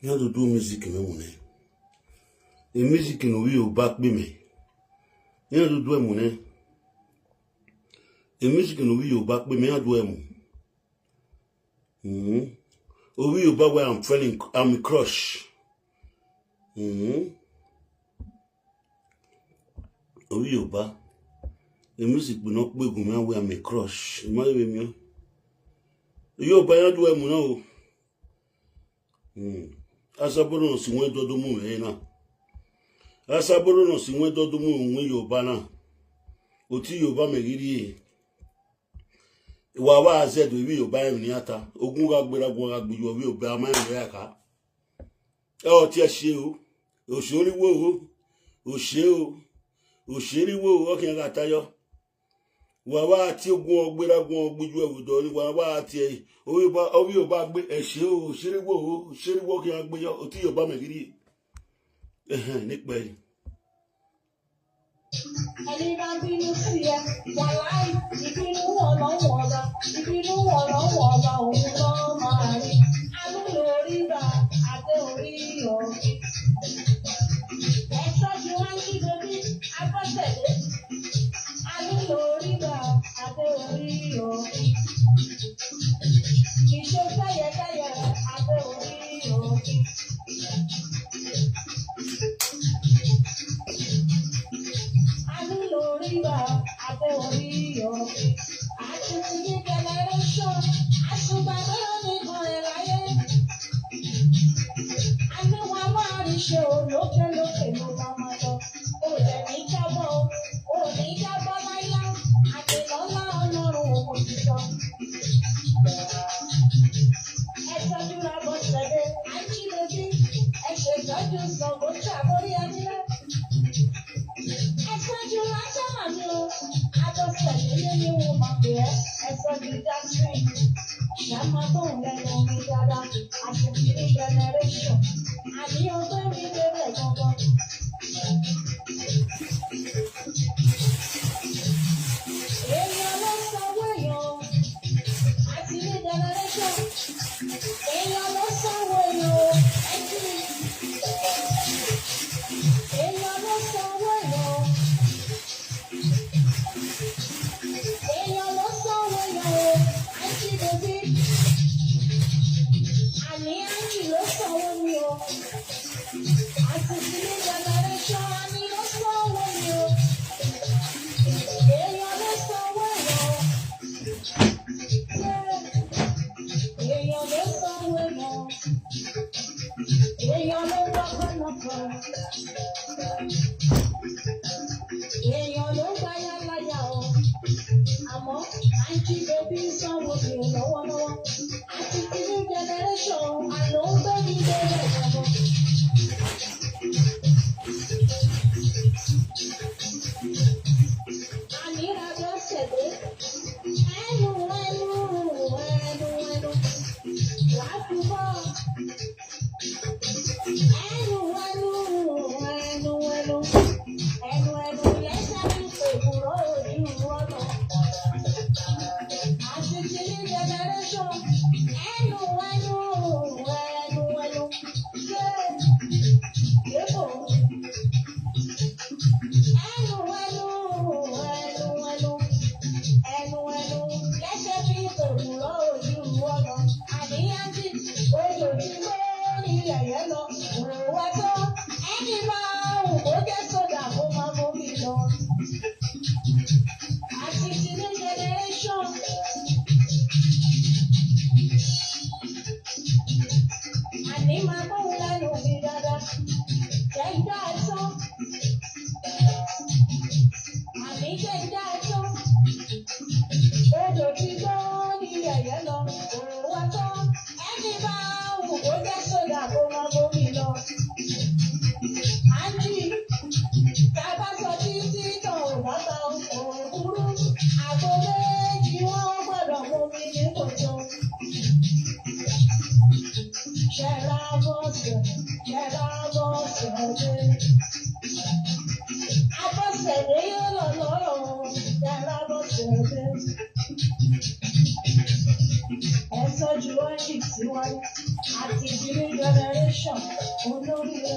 You have to do music in the the music in we back me. You have to do money. The music in we back me. I do Oh, we back where I'm feeling. I'm a crush. Oh, we back. The music will not be going where I'm a crush. You might be me. You buy a do Asaboro no si nwe dodo mu na. Asaboro no si nwe dodo mu nwe Yoruba na. Oti Yoruba megiri. Wa wa azedo wi Yoruba ni ata. Ogun ga gbera gun ga gbuju wi Yoruba ma nwe aka. O ti ase o. O sori wo o. O se o. O seri wo o kin ga tayo. Wa wa ti ogun ogbera gun gbuju ewudo ni wa wa ti owi Yoruba gbe ese o seri wo kin agbe yo oti Yoruba megiri nipa yi ẹni bá bínú sí ẹ wàláì ìbínú wọ̀lọ́wọ̀lọ́ òun lọ́ máa rí alúlò oríra adé orí ọ̀gbìn ẹ̀sọ́ ju wá ní dorí agbọ́tẹ̀lé alúlò oríra adé orí ọ̀gbìn ìṣe kẹ́yẹkẹ́yẹ adé orí ọ̀gbìn. Àgbo méjì wọ́n gbọ́dọ̀ mú mi ní kòtò. Ṣẹ̀ra bọ́sẹ̀ dé. Abọ́sẹ̀dé yóò lọ lọ́rọ̀ ṣẹ̀ra bọ́sẹ̀ dé. Ẹ tọ́jú ọ́nì síwájú àti ìdílé generation olóríire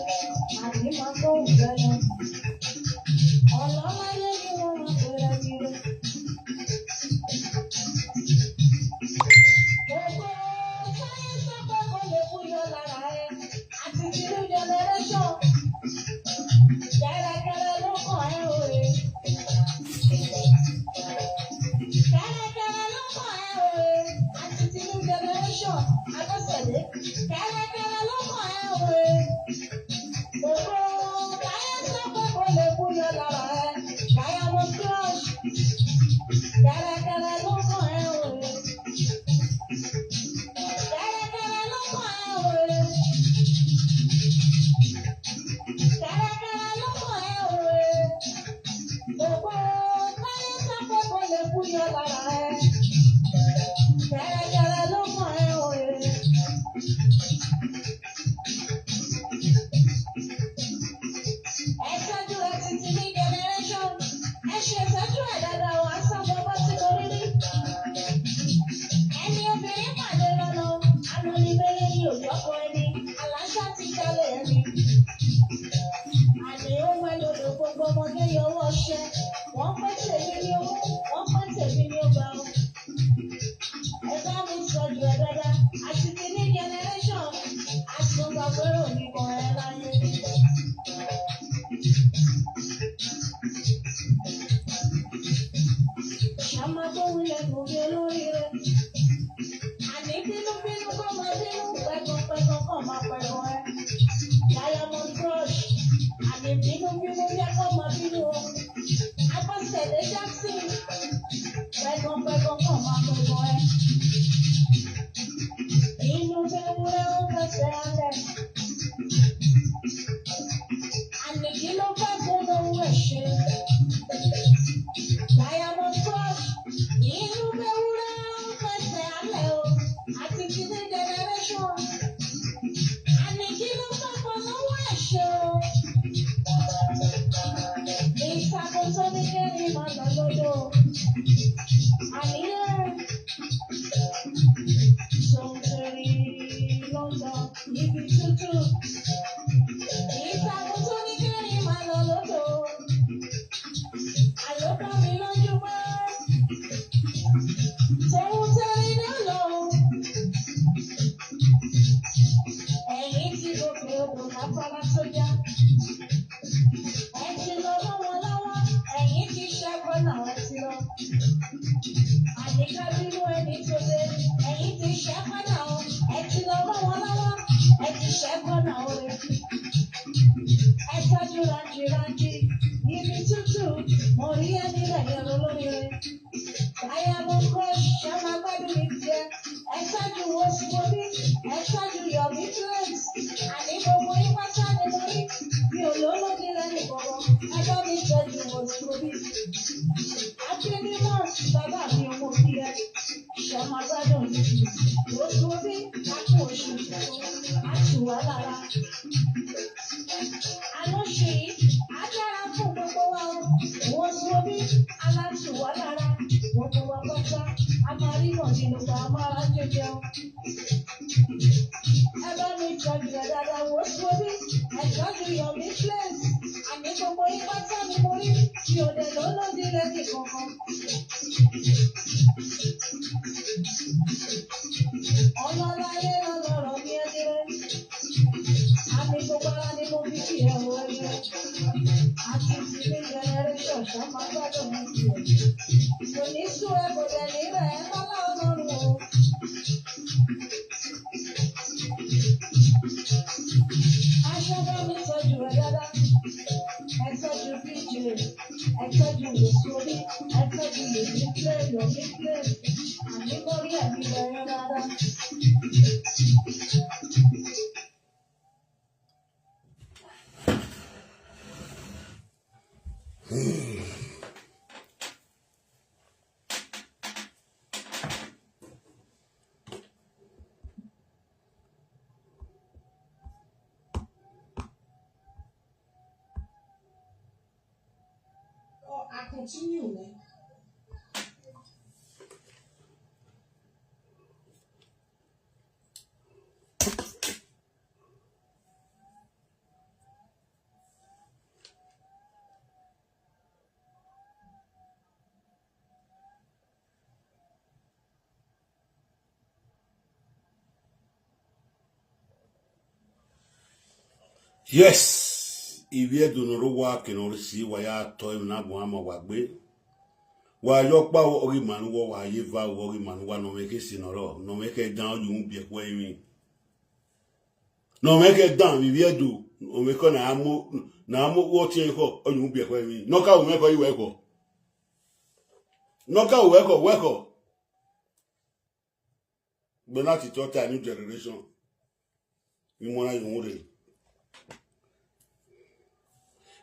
àti máa kó òfẹ́ lọ. Ọ̀làláyé ni wọ́n máa pèrè nílé. Gbogbo sáyé sọ pé kò lè búyọ lára ẹ àti ìdílé generation. Kẹ́rẹ́kẹ́rẹ́ ló kàn ẹ́ òye. Kẹ́rẹ́kẹ́rẹ́ ló kàn ẹ́ òye. Àti ìdílé generation Abọ́sẹ̀dé. Kẹ́rẹ́kẹ́rẹ́ ló kàn ẹ́ òye. Gbogbo sáyé sọ pé kò lè búyọ lára ẹ. Diamond crush. Kẹ́rẹ́kẹ́rẹ́ ló kàn ẹ́ òye. Kẹ́rẹ́kẹ́rẹ́ ló kàn ẹ́ òye. Kẹ́rẹ́kẹ́rẹ́ ló kàn ẹ́ òye. Gbogbo sáyé sọ pé kò lè búyọ lára ẹ. Kẹ́rẹ́kẹ́rẹ́ ló kàn ẹ́ òye. Ẹ tọ́jú ẹ títí ní generation. Ẹ ṣe ìtọ́jú ẹ̀ dáadáa wá sábà bá ti lórí rí. Ẹni obìnrin pàdé lọ́nà, anonimere ni òjọ́kọ ẹni, aláṣà ti jalè ẹni. Àní ó wẹ́ lòdò gbogbo ọmọdé yọwọ́ ṣẹ́. Wọ́n pẹ́ tèmi ní owó, wọ́n pẹ́ tèmi ní ọgbà o. Ẹ bá mi sọ̀jù ẹ̀ dáadáa, àti ti ní generation, àtúngbàgbérò nìkan ẹ láyé. Ṣàmà tó wulẹ̀ kò bí olóríire. Àní bínúbínú kọ́ máa bínú, pẹ̀gànpẹ̀gàn kọ́ máa pẹ̀gàn ẹ. Diamond crush. Àní bínúbínú yẹ kọ́ máa bínú o. Abọ́sẹ̀dé Jackson. Pẹ̀gànpẹ̀gàn kọ́ máa pẹ̀gàn ẹ. Inú bẹ́wúrẹ́ ó fẹsẹ̀ alẹ̀. Àní kí ló fẹ́ gbọ́dọ̀ wẹ̀ ṣe? Diamond crush. Inú bẹ́wúrẹ́ ó fẹsẹ̀ alẹ̀ o. Àti ti ní generation. Àní kí ló fẹ́ gbọ́dọ̀ wẹ̀ ṣe o? Ìṣàkóso ní kẹ́rin máa lọ lọ́dọ̀. Àníyàn. Sọ̀tẹ̀rì lọ́dọ̀ níbi tútù. Ìṣàkóso ní kẹ́rin máa lọ lọ́dọ̀. Àlọ́kọ́ mi lójú pé tòun tẹ̀rí náà lọ. Ẹ̀yìn tí gòkè odò lápálá sójà. Ẹ ti lọ mọ́ wọn lọ́wọ́, ẹ̀yìn ti ṣẹ́gun náà ẹ ti lọ. Àyíká bínú ẹni tó dé, ẹ̀yìn ti ṣẹ́gun náà o. Ẹ ti lọ mọ́ wọn lọ́wọ́, ẹ ti ṣẹ́gun náà o. Ẹ tọ́jú rántí níbi tútù, mo rí ẹni rẹ̀ yẹn lólóríire. Diamond crush ṣe máa gbádùn ní tiẹ̀. Ẹ tọ́jú oṣù orí, ẹ tọ́jú yọ̀mí place. Àní gbogbo yín pátá ni mo rí. Mi ò lólódì lẹ́nu gbogbo. Ẹ bá mi tọ́jú oṣù orí. Akíndímọ̀s bàbá mi ò mọ̀ bí ẹ. Ṣé máa gbádùn ní ti? Oṣù orí lápò oṣù àti wà lára. Àlọ́ṣe yìí á dára fún gbogbo wa o. Oṣù orí alátùwà lára. Gbogbo wa pátá a máa rí mọ̀ nínú ká máa jẹjẹ o. Ẹ bá mi tọ́jú ẹ̀ dáadáa wo sórí. Ẹ tọ́jú yọ̀mí place. Àní gbogbo yín pátá ni mo rí. Mi ò dẹ̀ lólódì lẹ́nì kankan. Ọlọ́láyé lọ́lọ́rọ̀ ní ẹni rẹ̀. Àmì gbogbo ara ni mo fi kí ẹ wọ ẹyẹ. Àti ti ní generation ṣá máa gbádùn ní tiẹ̀. Kò ní sún ẹ kò dẹ̀ ní rẹ̀ ẹ́ lọ́lá ọlọ́run o. Aṣọ bá mi tọ́jú ẹ dáadáa. Ẹ tọ́jú PJ. Ẹ tọ́jú ìsòrí. Ẹ tọ́jú yòmí play. Àní kò rí ẹ̀mí bẹ̀rẹ̀ dáadáa. continue, man. Yes, if you do not work and or see why I told him not one more way. Why your power or man war, you vow or man one no make it sin or no make it down, you won't be a way me. No make it down, if you do, or make on a mo now watching or you won't be a way me. Knock out, make you work. Knock out, work. But not it all a new generation. You want to know.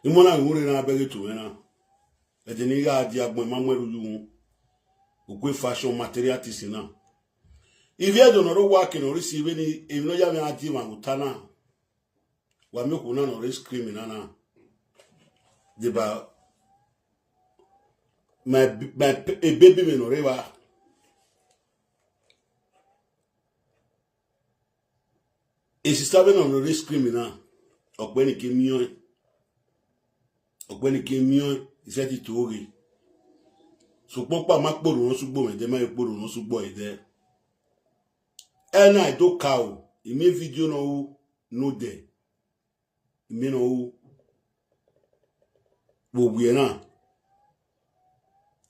Imona ngure na bege tuwena. Eteni ga di agbon mamweru yu. Ukwe fashion material tisina. If you don't know work and receive any, if no ya me adi mangutana. Wa me kuna no risk criminal. Deba my a baby me no reba. Is serving on the risk criminal. Okweni kemiyo. Okweni kemiyo iseti toori. So papa makporo no sugbo me de ma ekporo no sugbo ide. I do cow. I me video no de. I me no wo we na.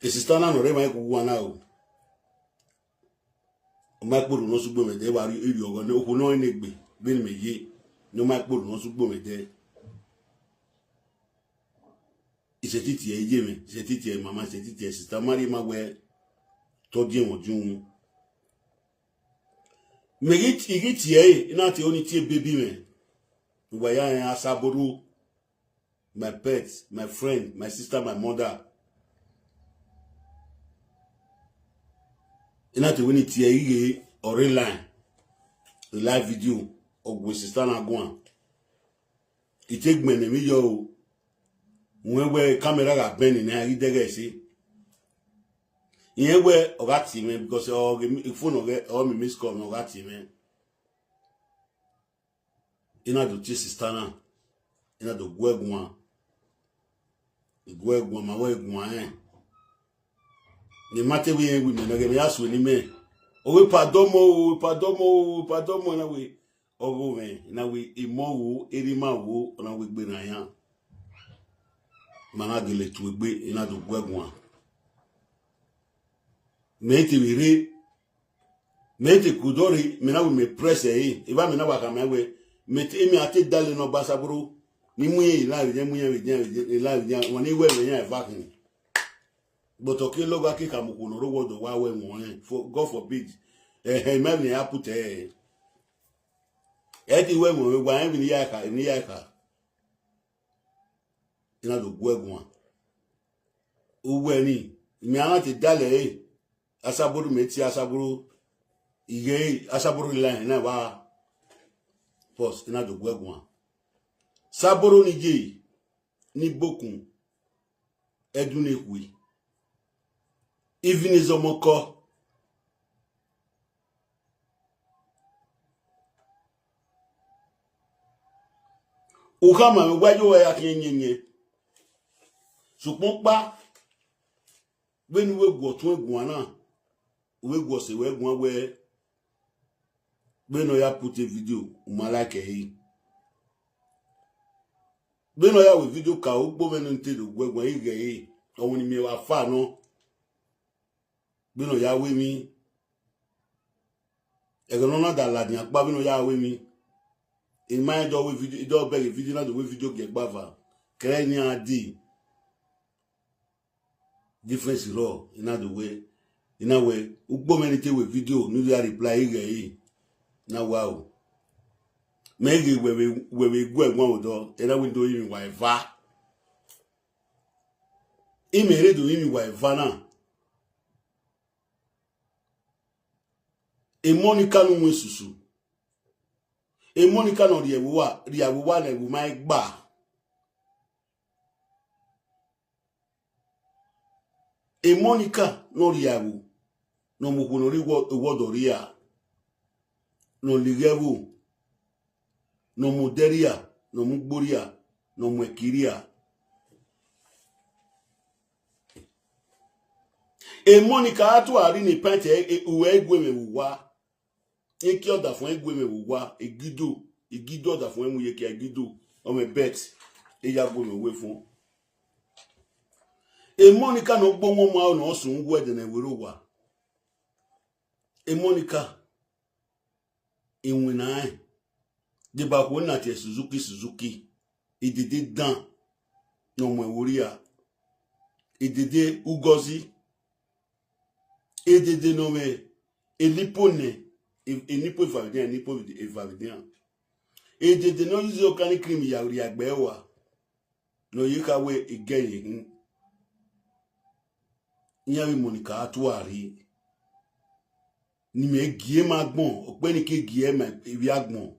Esistana no re ma ku wana o. Makporo no sugbo me de wa ri ogo ne oku no negbe. Bin me ye. No makporo no sugbo me de. Isetiti e yeme, isetiti e mama, isetiti e sister mari magwe to die won jun. Me igiti e ina ti oni ti baby me. Wa ya asaboru, my pet, my friend, my sister, my mother. Ina ti woni ti e ige online. Live video ogwe sister na gwan. Itegbene mi yo we camera ga bend na idege si we ogati me because phone o me miss call no ogati me ina do ti sister na ina do gwegun ma we gun ni mate we me na ge me aso ni me o we padomo na we ogo me na we imo erima wo na we gbe na yan mana gele tuegbe ina do gwegun mete kudori mina we me press e iba mina wa ka mewe mete emi ati dale no basaburu ni muye live je live woni we me yan vakin but okay logo akika muku no rowo do wa we won for god forbid me ni apute di we mo we gba en ni yaka ina do gwegun uwe ni mi an ti dale asaburu meti asaburu ige asaburu line na wa post ina do gwegun saburu ni je ni bokun edun ekwi even izomoko ukama me gwajo we akinyenye supon pa gbenu we gwo tun egun na we gwo se we gun we gbenu ya put a video umalake yi gbenu ya we video ka o gbo menu nte do gwegun ige yi ohun ni mi wa fa no gbenu ya we mi egono na da ladin apa gbenu ya we mi in my do we video do be video na do we video ge gbava kere ni adi difference raw in a way ugbo menite we video no dey reply ige na wow mege we go egbon odo era window yin wa eva imere do yin wa eva na e monica no we susu e monica no ri awo wa na ewu mai gba E Monica no riagu. No mukunori wodoria. No ligevu. No muderia. No mugboria. No mwekiria. E Monica atu ari ni pente uwe egweme uwa. Eki oda fun egweme uwa. Egido oda fun emu yeke egido. Ome bet. Eya gweme uwe fun. E Monica no gbo won ma no sun ngwe de na wero wa. E Monica inwina ai. De ba ko na te Suzuki. Idede dan no mo woria. Idede ugozi. Idede no me elipone enipo evavidien. Idede no use okani cream ya ri agbe wa. No yikawe again. Nyawi Monica atuari ni me gie magbon openi ke gie ma ewi agbon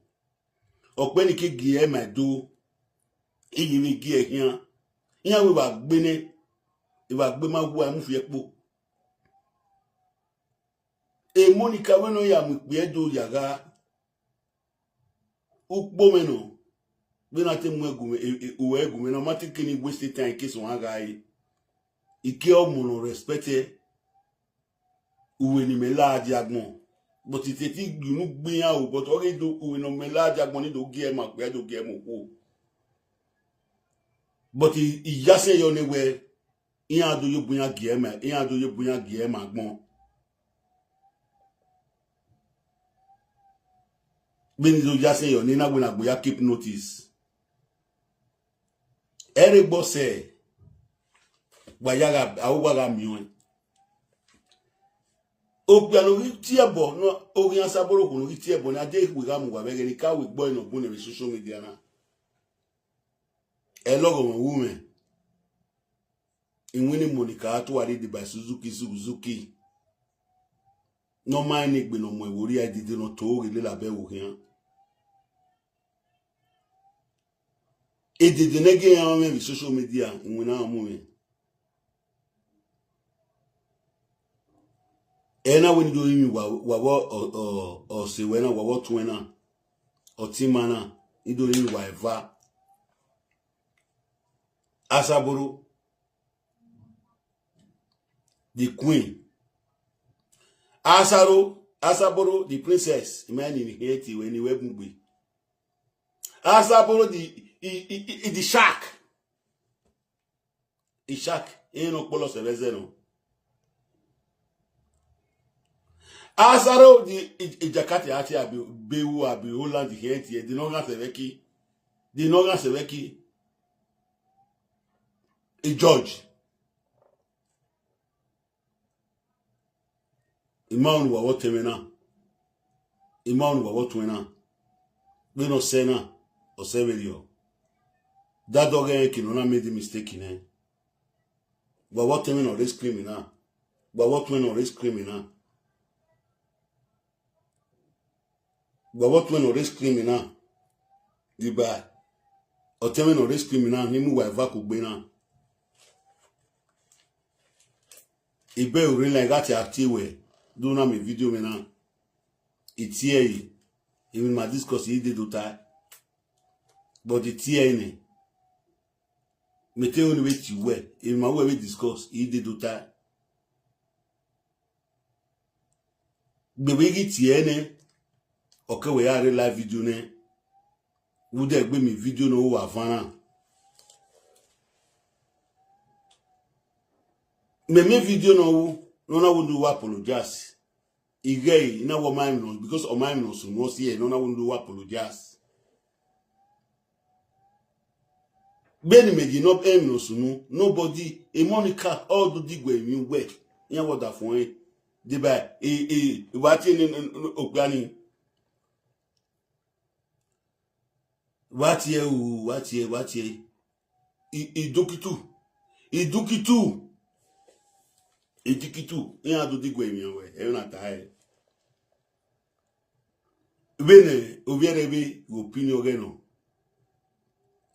openi ke gie ma do iyiwe gie hian nyawi ba gbene e ba gbe ma wo amu fi epo e Monica we no ya mu pe do yaga ukpo meno be na te mu egume no matikini waste time case one guy ike omuno respecte uwe ni melaji agbon but iteti gunu gbiyan o but ore do uwe no melaji agbon ni do gie ma pe do gie mo ko but iyase yo ni we iyan do yo buyan gie ma agbon beni do yase yo ni na we na gboya keep notice ere gbo se Bayaga awuwaga mion opiano ri tiebo no ori ansaboro ko ri tiebo na de we ga mu wa be ni ka we gbo ino bu ni social media na e logo mo women inwini Monica atu ari de by Suzuki no mind ni gbe no mo ewori adide no to ri le labe wo hian e de nege yan me social media inwina amu ena when do you wa se wena wa twena o timana ido yi wa eva asaburu the queen asaburu the princess imani ni heti when you webugbe asaburu the shark eno polo sebeze no Asaro di Jakati ati abi bewu abi Holland henti di noga seveki e George imanu wa wotemena imanu wa wotwena beno sena o severio that dog kinona made the mistake in wa wotemena o risk criminal wa wotwena o risk criminal What when no risk criminal? The bad. Or tell me no risk criminal, ni mu wa eva ko gbe na. Ibe ori like that active do na me video me na. Itie yi. Even my discuss yi de do ta. But the tie ni. Me tell you wait you we. Even my we discuss yi de do ta. Bebe gi tie ni. Okay, we are live video ne. Would there be me video no wa fana? Me video no na would do apologize. Igay na wo mind no because o mind no so no see no na would do apologize. Beni me di no em no so no nobody e Monica all do digwe mi we. Yan what that for e. Dey by what in ogbani What ye? Idukitu. Iya do digwe mi we. E na tai. Bene, obiere bi opinion ge no.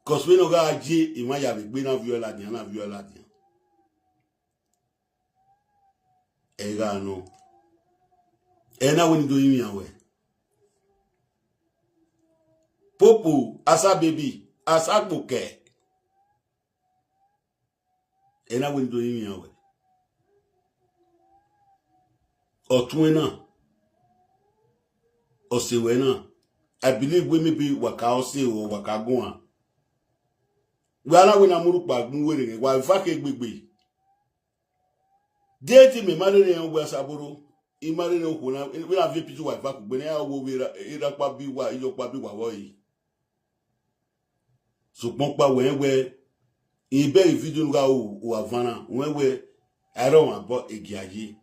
Cause we no ga aje imaya be gbe na viola dia. ega no ena woni do yimi awe popo asa baby asa gboke ena woni do yimi awe otun na osewe na I believe we maybe waka ose or waka gun we ala we na murupa gun were wa fa ke gbegbe date me mare re ngwa saboro I mare re okun na we na fi pitu wa fa ku gbe na wo we ira pa bi wa iyo pa bi wa wo yi so pon pa we ibe video nga o avana we I don't want but egiaye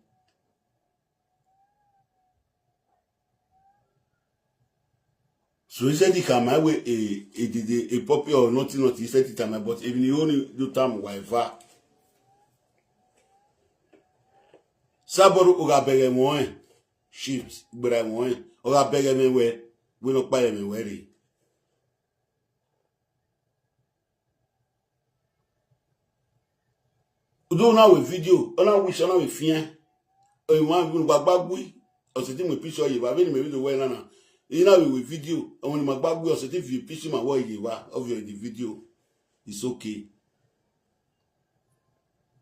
so he said he can my way a puppy or nothing not he said it time but even you only do time wife Saboru oga bege mo ships gbera mo oga bege me we no pa me we re do na we video ona we so na we fian o wan bi gbagbagu o se ti mo picture ye ba be ni me video we na ina we video and when my gbagbu o se ti fi picture ma wo ye wa of the video it's okay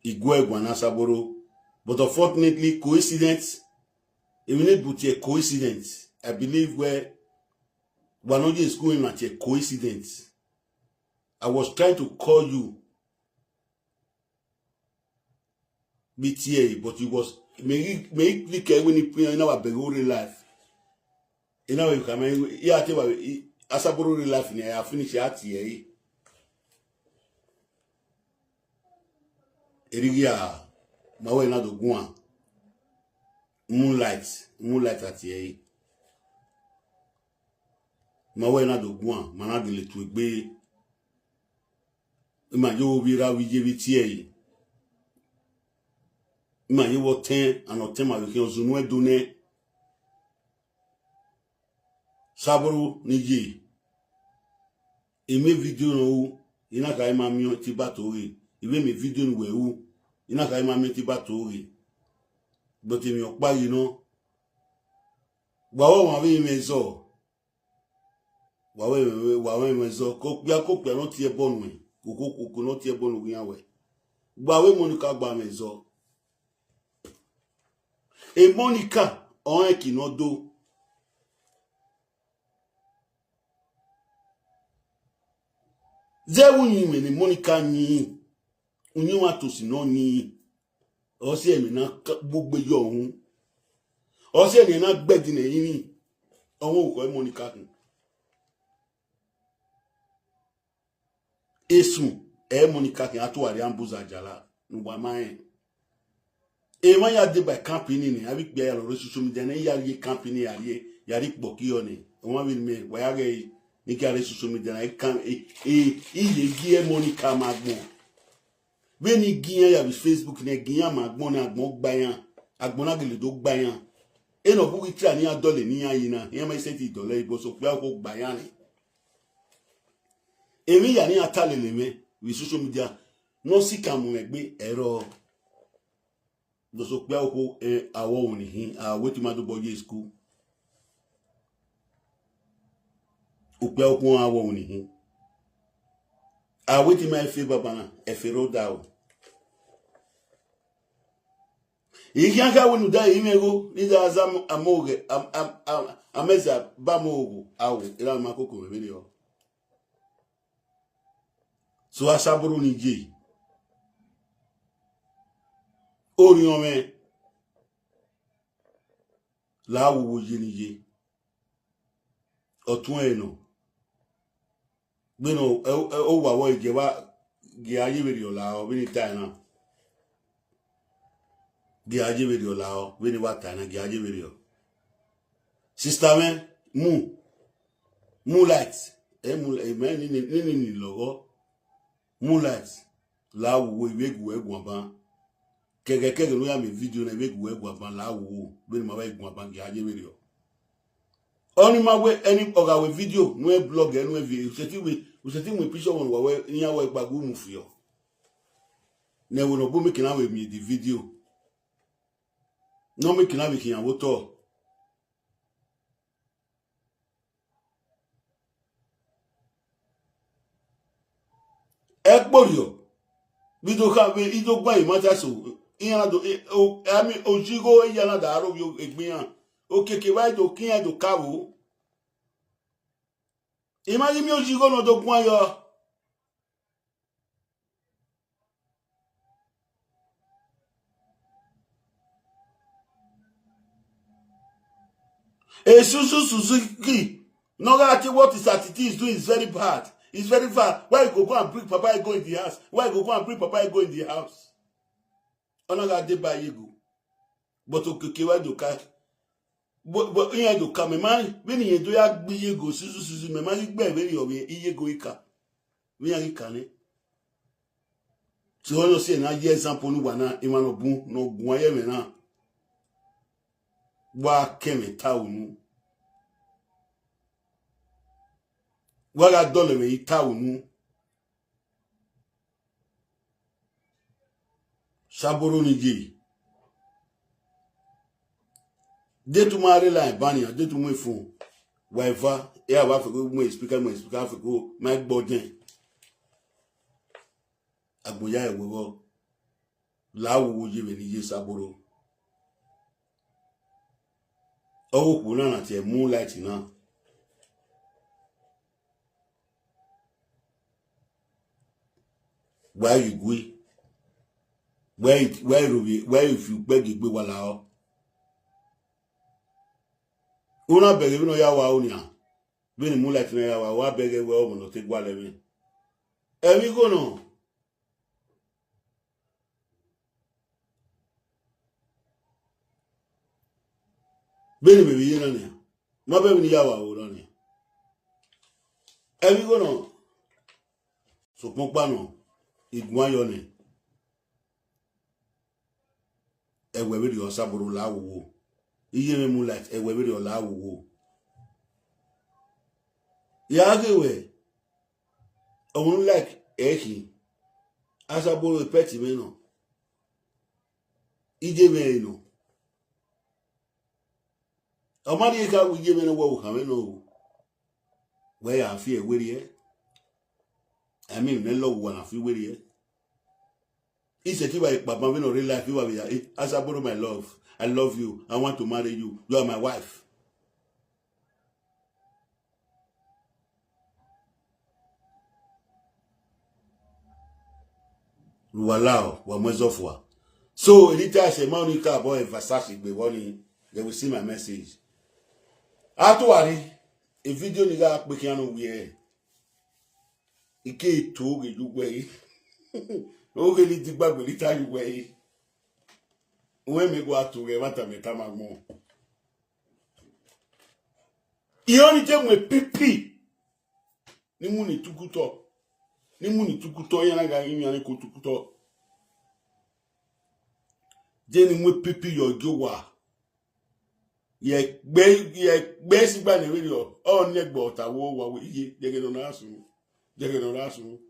igwe na Saboro but unfortunately coincidence even if but a coincidence I believe where Wanoji is going at a coincidence I was trying to call you BTA but it was make click when you put in our Begori life. You know, you come in, yeah, I tell you, Asaboro real life, I finish at here. Erigia, my way not to go on. Moonlight at here. My way not to go on, Managili to be. Imagine we are with you. Imagine what 10 and not 10 my weekends, no donate. Saboro nije eme video no ina ka ima mi ti batori iwe me video no we wu ina ka ima mi ti batori but emi opa yi no gba wo ma bi me zo wa we me zo ko pe no ti e bonu e ko no ti e bonu wi awe gba we Monica gba me zo e Monica on e ki no do Zewu nyime ni Monica nyi unyi wa to si no nyi o se emi na gbogbo yo ohun o se ni na gbedi na yin ohun ko Monica kun esu Monica kun atuwari ambuza jala nwa mai e ma ya de by company ni abi gbe ya lo social media na ya ye company ya ri po ki o ni won bi me wa ya ge ni kare social media na kan iye gie Monica magbo be ni gian ya bi Facebook na gian magbon na agbon gbayan agbon na gele do gbayan e no bu itra ni adole ni ayin na yan ma se ti dole ibo so pe ko gbayan ni emi ya ni atale le me with social media no si kan mu egbe ero do so pe ko awo oni hin wetin ma do boye school upe okun awo oni hin wetin ma fe baba na e fe ro da o iyan ka wonu da imego ni da azam amoge ameza bamogo awo ira makoko mebele o so Asaboro ni je ori ome la wo je ni je otun eno gbeno o wa wo ije wa ge aye beri ola o bi ni ta na ge aye beri ola o bi ni wa ta na ge aye beri o sister me moonlight me ni logo moonlight la wo iwegu egun ba kege no ya me video na iwegu egun ba la wo bi ni ma ba egun ba ge aye beri o oni ma we any oga we video no blog no video useti we picture won we nya we gbagbu mu fio na we no bo make na we mi the video No me kina biki yan woto. Ekborio. Bido ka be ido gba imata so. Iyan do ami ojigo iyana da aro yo egbiyan. Okeke wa do kiyan do kawo. Imagine mi ojigo no do gun ayo. A Suzuki. No matter what his attitude is doing is very bad. It's very bad. Why you go and bring Papa go in the house? Why you go and bring Papa go in the house? Onaga de ba yego. But okeke wa do ka. But iyan do ka me man. When you do ya gbe yego Suzu me man gbe very obe iyego ika. We yan ika ni. So you say na ye example nu wa na iman obun no gun aye me na. Wa keme ta onu. Waga dole me ita onu. Saboro ni je. De tu mare la ibania, de tu mo fun. Waifa, e aba fe ko mo speaker fe ko my bodin. Agboya ewewo. Lawo je be ni je saboro. Owo ku na ti e moonlight na. Why you go? Where if you beg you go wala o. Una beg no ya wa onia. Be ni moonlight na ya wa beg we o mo no te gwa le mi. Emi go no. Be ni be na ni. Ma be ni ya wa o no ni. Emi go no. So pon pa no. Igun ayo ni. Ewe be ri Saboro la wo. Iye me moonlight ewe be ri la wo. Ya gewe. Oun like eki. Saboro pet me no. Ije me no. Omari ka wi je me no wo kan me no. Where ya fi ewe ri e. I mean, me love one of you with it. He said, if I papa no real life, you are Saboro, my love. I love you. I want to marry you. You are my wife. Voilà, so anytime I say Monica boy Versace be warning, they will see my message. Atuari, a video nigga pekiano we Ike to you way. Oge ni ti gbagbe ni ta you way. When me go out to mata meta magmo. Ioni je mwe pipi. Ni muni tukuto. Ni muni tukuto yana ga imi ani ko tukuto. Je ni mwe pipi yo jowa. Ye gbe sigba ni wi yo. O negbo tawo wa we iye dege no na asu. Dege no asu.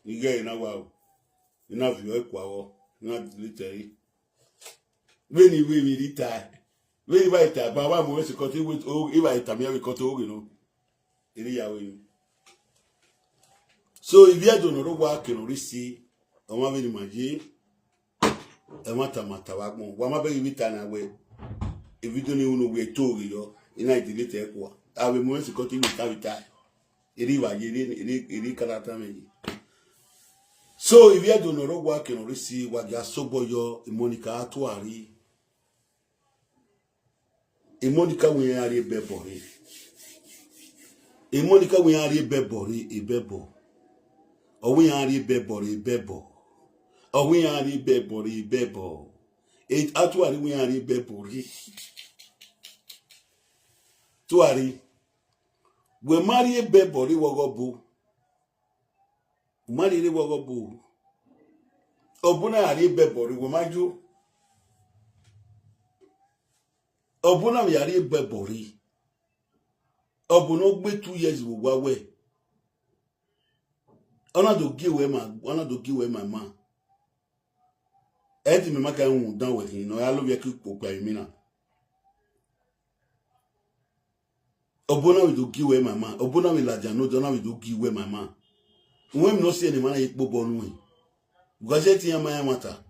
Ige na wa. Ina view ekwa wo. Na delete. When we retire. When you write that, but one more to continue with if I tell me we cut you know. So if you don't know what can receive, I want to imagine. I want to matawagmo. One more baby time away. If you don't even know where to go, you know delete ekwa. I will more to continue with that. So if you don't know what can receive, what you are so boyo, Monica Atuari. Monica we are a bebori. Monica we are a bebori, a bebo. Or we are a bebori, bebo. Or we are a bebori, bebo. It actually we are a bebori. Tuari. We marry a bebori wagobu. Marry a wagobu. Obuna are a bebori, we maju. Obuna mi ari bebori. Obuno gbe 2 years wo wa we. Ona do give we my man. eti me maka hu dan we hin no ya lo ye ki popa mi na obona we do giwe mama obona we laja no dona we do giwe mama when me no see any man ye popo nu we because eti yan man mata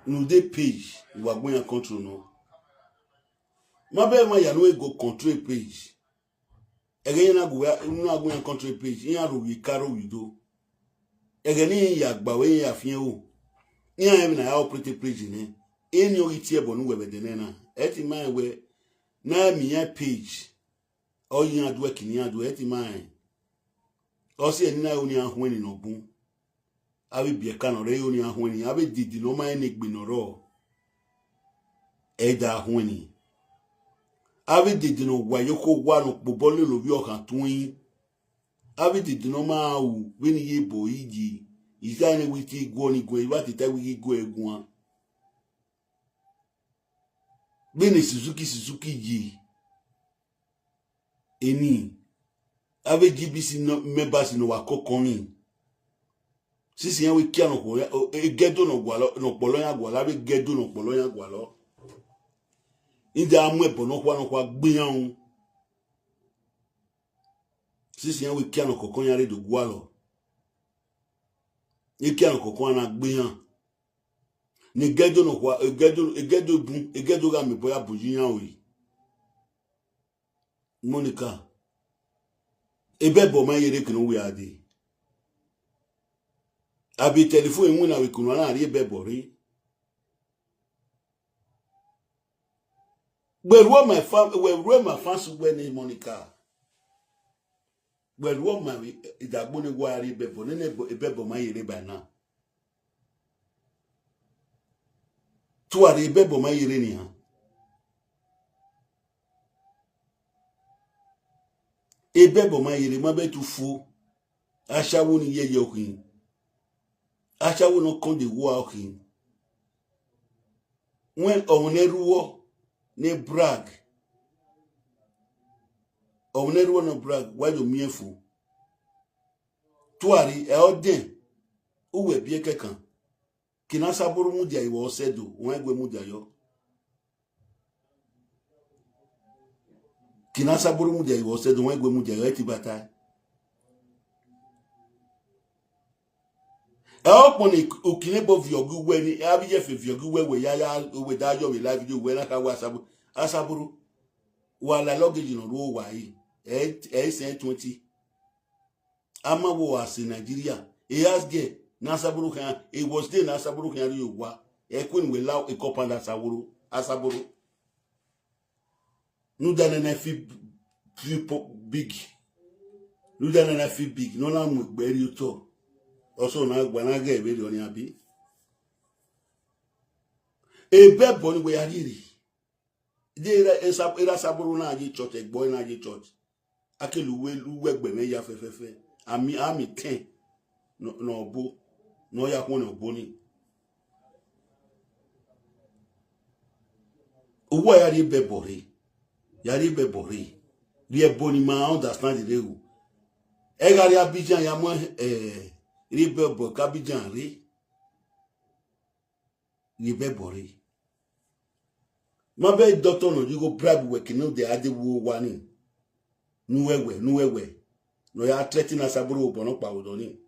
no dey page we are going to control no ma be ma ya no we go control page again na go no go control page yan ro we caro we do again ya gba we ya fian o yan na ya operate page ni eni o iti e bonu we be de na eti man we na mi ya page o yin adu e kini adu eti man o si eni na oni ahun ni no bun abi bi e kan re oni ahun ni abi didi no man ni gbe no ro e da ahun ni abi didi no wa yoko wa no popo le lo bi o kan tun yin abi didi no ma wu we ni ye bo yiji iza ni wiki go ni go iba ti ta wiki go egun be ni Suzuki ji eni abi GBC no members no wa kokonin sisi yan we ki an ko gedo no gwa no polo yan gwa la be gedo no polo yan gwa lo inde amu ebo no kwa gbiyan sisi yan we ki an kokon yan re do gwa lo iki an kokon na gbiyan ni gedo no kwa gedo bun gedo ga me boya bujiyan o yi Monica ebebo ma yere kinu we ade abi telephone mu na we kunu na ri ebebo ri gberu my fans we ni Monica gberu ma idagbo ni gwa ri ebebo ni ebebo ma yere ba na tu ari ebebo ma yere ni ha ebebo ma yere ma be tu fu ashawo ni yeye okin ashawo no kon de wo okin when oneruwo ne brag oneruwo no brag why do miefu tuari e odin uwe bi kekan kina saburu mu dia iwo sedo won egwe mu dia yo kina saburu mu dia iwo sedo won egwe mu dia yo eti bata Oponi okine bo viogu we ni abije fe viogu we ya we da yo we live video we na ka wa asaburu wala luggage no ro wa yi e se 20 ama wo as Nigeria e has get na asaburu kan e was there na asaburu kan ri wa e kun we law e copanda asaburu nu dana na fi big nu dana na fi big no na mu gberi uto also na gbanaga ebe ri oni abi ebebo ni we ariri de era saburu na aji church egbo na aji church akeluwe luwegbe me ya fefefe ami 10 no obo no ya kun obo ni owo ya ri bebo ri ebo ni ma understand the rule e gari Abidjan ya mo Ribebo Kabijan ri Ribebo ri ma be doctor no you go bribe we kinu de adewo wani nuwewe no ya threaten asaburu obono pa odoni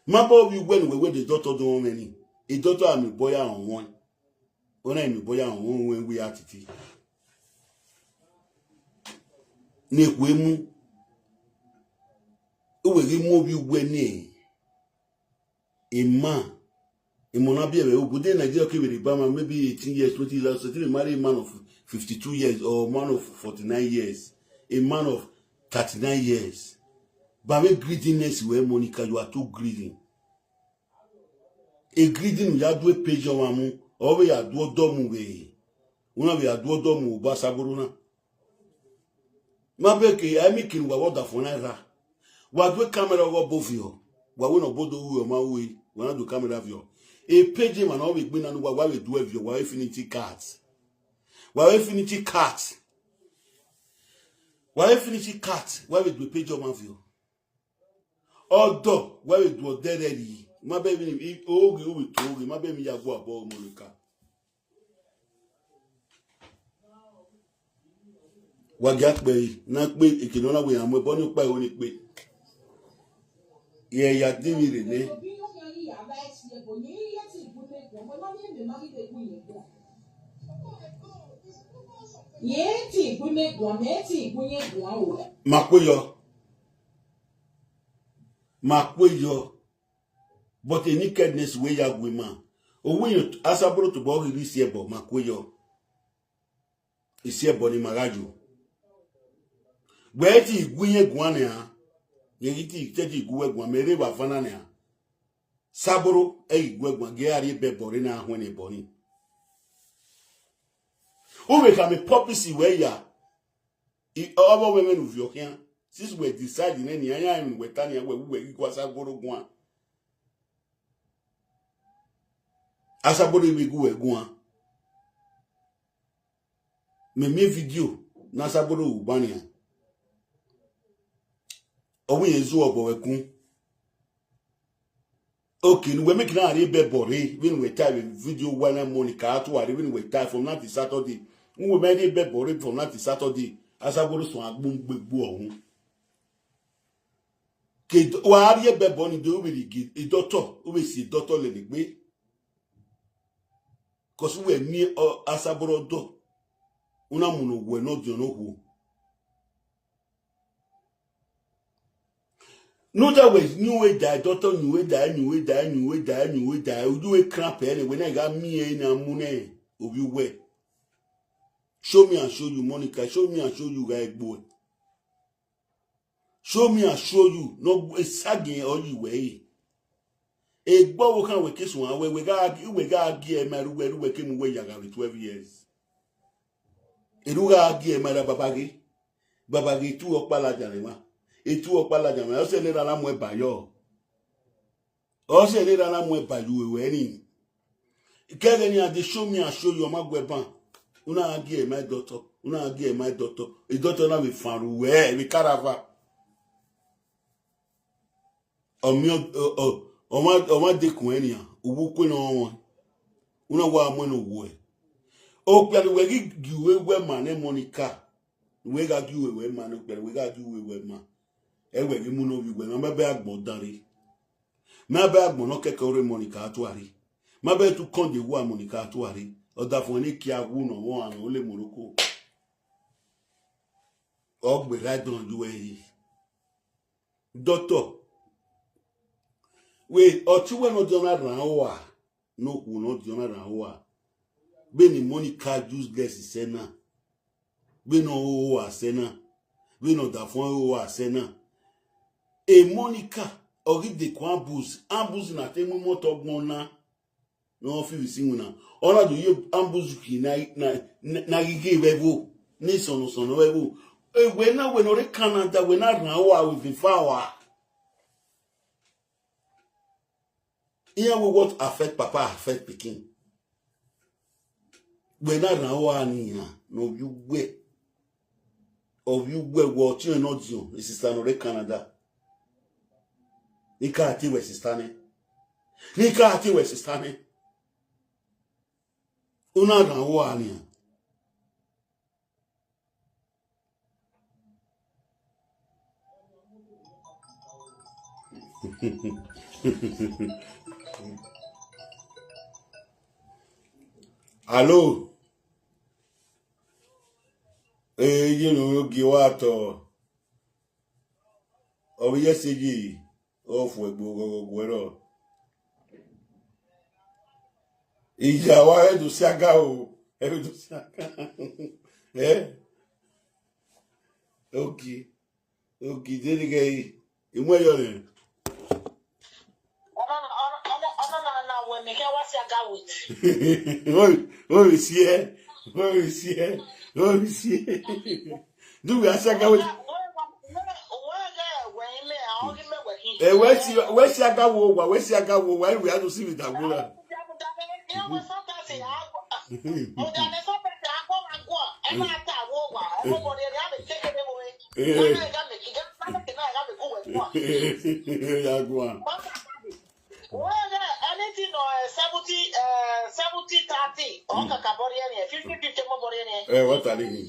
ma bo wi gbe we the doctor don many e doctor ami boya on one ona mi boya on one we atiti ni kwemu uwe gi mu obi ugwe ni ima imona bi ewe ogude Nigeria ke be ba ma maybe 18 years 20 years so marry a man of 52 years or man of 49 years a man of 39 years but with greediness we Monica you are too greedy a greedy ya do page wa mu o we ya do domu we una we ya do domu ba saburu na ma be ke ami kin wa woda for na ra wa do camera over both you wa we no bodo wu o ma we we na do camera view a page man o we gbe na no wa we do view wa infinity cards wa infinity cards wa we do page of view odo wa we do dereri My baby, oh, you will told my baby, ya go about Monica. Wagak bay, not be, it can only way I'm a bonnet by only way. Yeah, ya did it, Makweyo, but a nakedness way ya women. Oh, when you asabro to bog this year, but Makweyo is here body maraju. Where tea gwinye guanea, yeti teti guegwa mereva fananea. Sabro, guegwa geari beborina when a boni. Who become a policy where ya? All women of your hand, since we're deciding any I am with Tanya where we was a go one. Asabro we go a guan. Me video, Nasabro Ubania. Or we is over a coon. Okay, we're making a rebel when we type video one Monica to even we type from that Saturday. We made a bed from that Saturday. As I go to a boom big boom. Kid, why ye be bonny do with a doctor, who is the doctor letting me? Cause we were near Asaboro do. Unamuno were not you know who. No, that was new way die, doctor, new way die, new way die, new way die, new way die. You do a crap anyway when I got me in a money of you way. Show me and show you, Monica. Show me and show you, guy boy. Show me and show you. No, it's sagging all you way. A boy can we kiss one way. We got gear, my way, we came away with 12 years. A ruga gear, my babagi, 2 of Palajanima. A 2 of Palajanima. I said, let alarm way by you. Also, let alarm way by you. Wedding. Kevin, they show me and show you, my weapon. Una agie my daughter. Una agie my daughter. A daughter now we found where we carava. Oma de kuenia. Ubu no one. Una wa mono way. Oh, but we give we man Monica. We got you we man. We got you we man. Ewe gi muno vi we. Ma be agbo dari. Ma be agbo no kekore Monica atuari. Ma be tu konde wa Monica atuari. Oda fún ní kí awu no won an o le Morocco o gbe right don do e doctor we o ti we no jona ran wa no ku no jona ran wa be ni Monica useless sena be no o asena be no da fún o asena e Monica ori de ko ambus na te mu moto gbona no fi singuna ona do you ambuzuki na gige bevo ni sono bevo e we na we no re Canada we na ran wa with the power here we what affect papa affect pikin we na ran wa ni no you we of you we what you not you is sister no re Canada ni ka ti we sister ne Una ran wa ni. Allo. You know giwato. O yesigi. O fwe gbogbo. Ija wa edu siaga o. Edu siaga. Okay. Okay, delegate. Imwe yo ni. Oh, is here. Do we siaga with? Where's siaga wo? Where's siaga wo? Why we have to see with Agula? 70-30. Okay, Kaborian, 50-50 Moborian. What are they?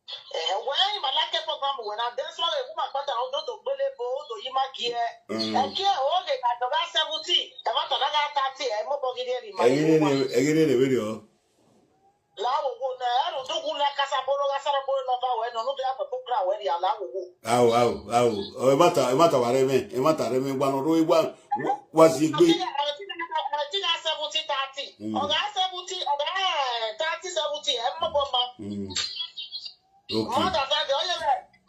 When my like program when I that's why I put my out to Bolebo to Yimaki. And here, all the 70, about another 30, and Mobogiri. Again, the video. Lao will do like Casaboro, Casaboro, when no other program where you allow. Oh, matter, one or was he good? 70-30. On that 70, on that 30-70, and Mobomba. Okay. Mother,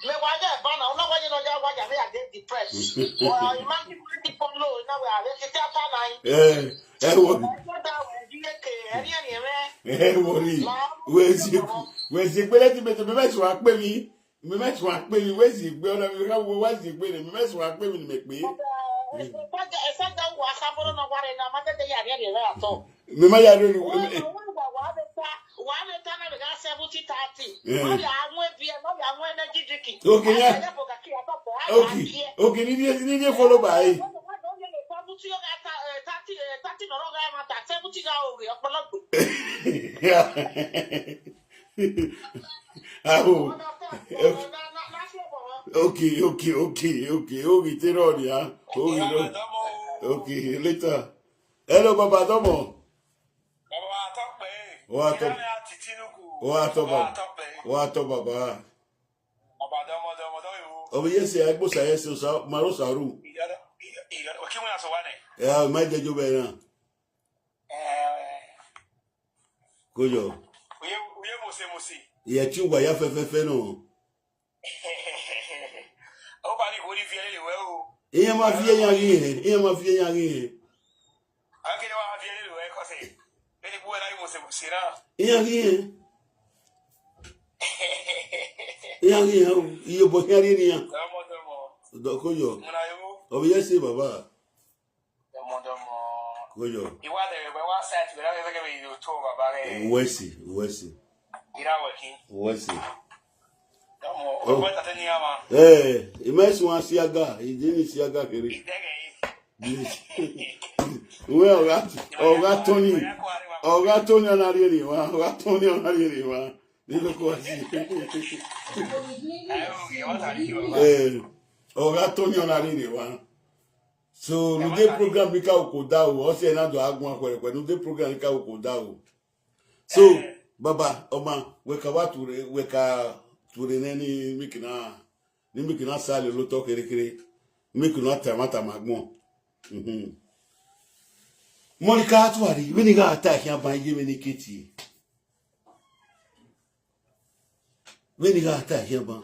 me why that ban now why you know that why I get depressed. Well, imagine people low now we are ready to where's the ability to be mess work baby? Me mess work baby, where's the girl that we have what's the way me mess work baby make me? Me my I don't know. Okay, need you follow by. Okay, Teronia. Okay, later. Hello, Baba Domo. What Baba? Oh, yes, I was I saw Marosaru. Yeah, my dear Jubena. Goyo. Yeah, you were no. Here, my fear, here, my fear. You both here in here. Dokoyo. Oh, yes, Baba. Goyo. You are there, but one set without ever giving you talk about it. Wessi. Hey, imagine one Siaga. He didn't Siaga. Well, that Tony. Oh, got Tony on a really one. Got Tony on a really one. Oh, got Tony on a really one. So, nous des programmes qui ont kodao, aussi un an de agua quoi, nous des programmes qui ont kodao. So, baba, oma, weka neni mikina sale loto kere, mikina tamata magmo. Monica atwari, weniga attack ya bangi meniketi. Weniga attack ya ban.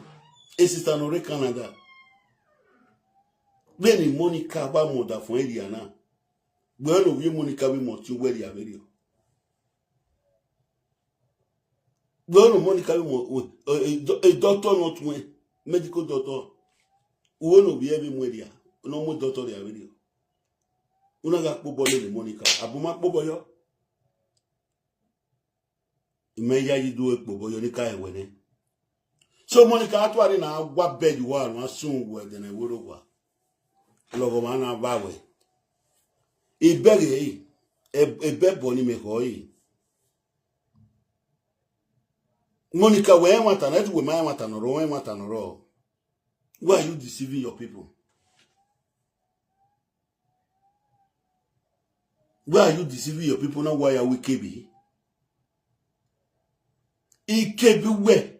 Et c'est en Oré Canada. Beni Monica ba moda fun Eliana. Gbe no wi Monica bi mo ti weri averio. Gbe no Monica bi mo a doctor not when medical doctor. Wo no bi e bi mo eria. No mo doctor ya averio. Una ga pobo le Monica. Abuma pobo yo. Imeya yi do pobo yo ni ka ewene. So Monica atwari na agwa bed wa no asun wo de na woro wa. Logo mana bawe. Ibere ebebo ni meko yi. Monica we mata na we ma mata no ro. Why are you deceiving your people? Why are you deceiving your people now? Why are we kebi? Ikebi we.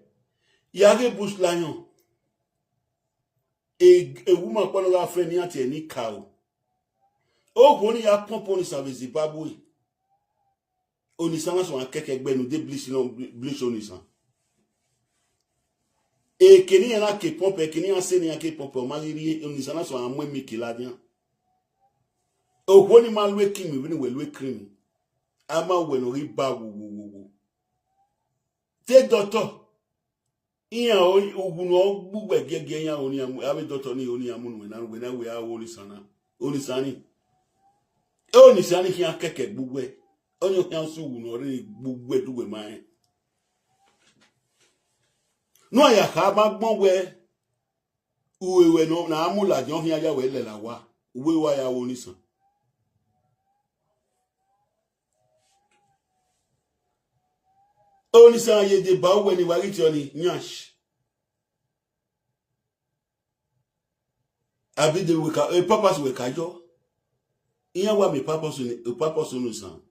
Yage bush lion. A woman called her friend yet any cow. Oh, only a pump on his Zimbabwe. Only some of one cake ben de bliss on his son. A Kenyan ake pump a Kenyan sending a cake pump or Maliri on his answer and when Mickey Ladian. Oh, one man waking me when we wake creamy. Ama when we bow. Take doctor. Iya oguno gbugbe gege ya oni amu abe doctor ni oni amu we na we a oni sani ki akeke gbugbe onyo kan su oguno ri gbugbe duwe mai no ya ka ba gbon we uwewe no na amu la jon ya we le la wa uwe wa ya oni san Only say ye de ba when you wari tioni nyash. Abi de weka e purpose weka jo. Iya wa me purpose no san.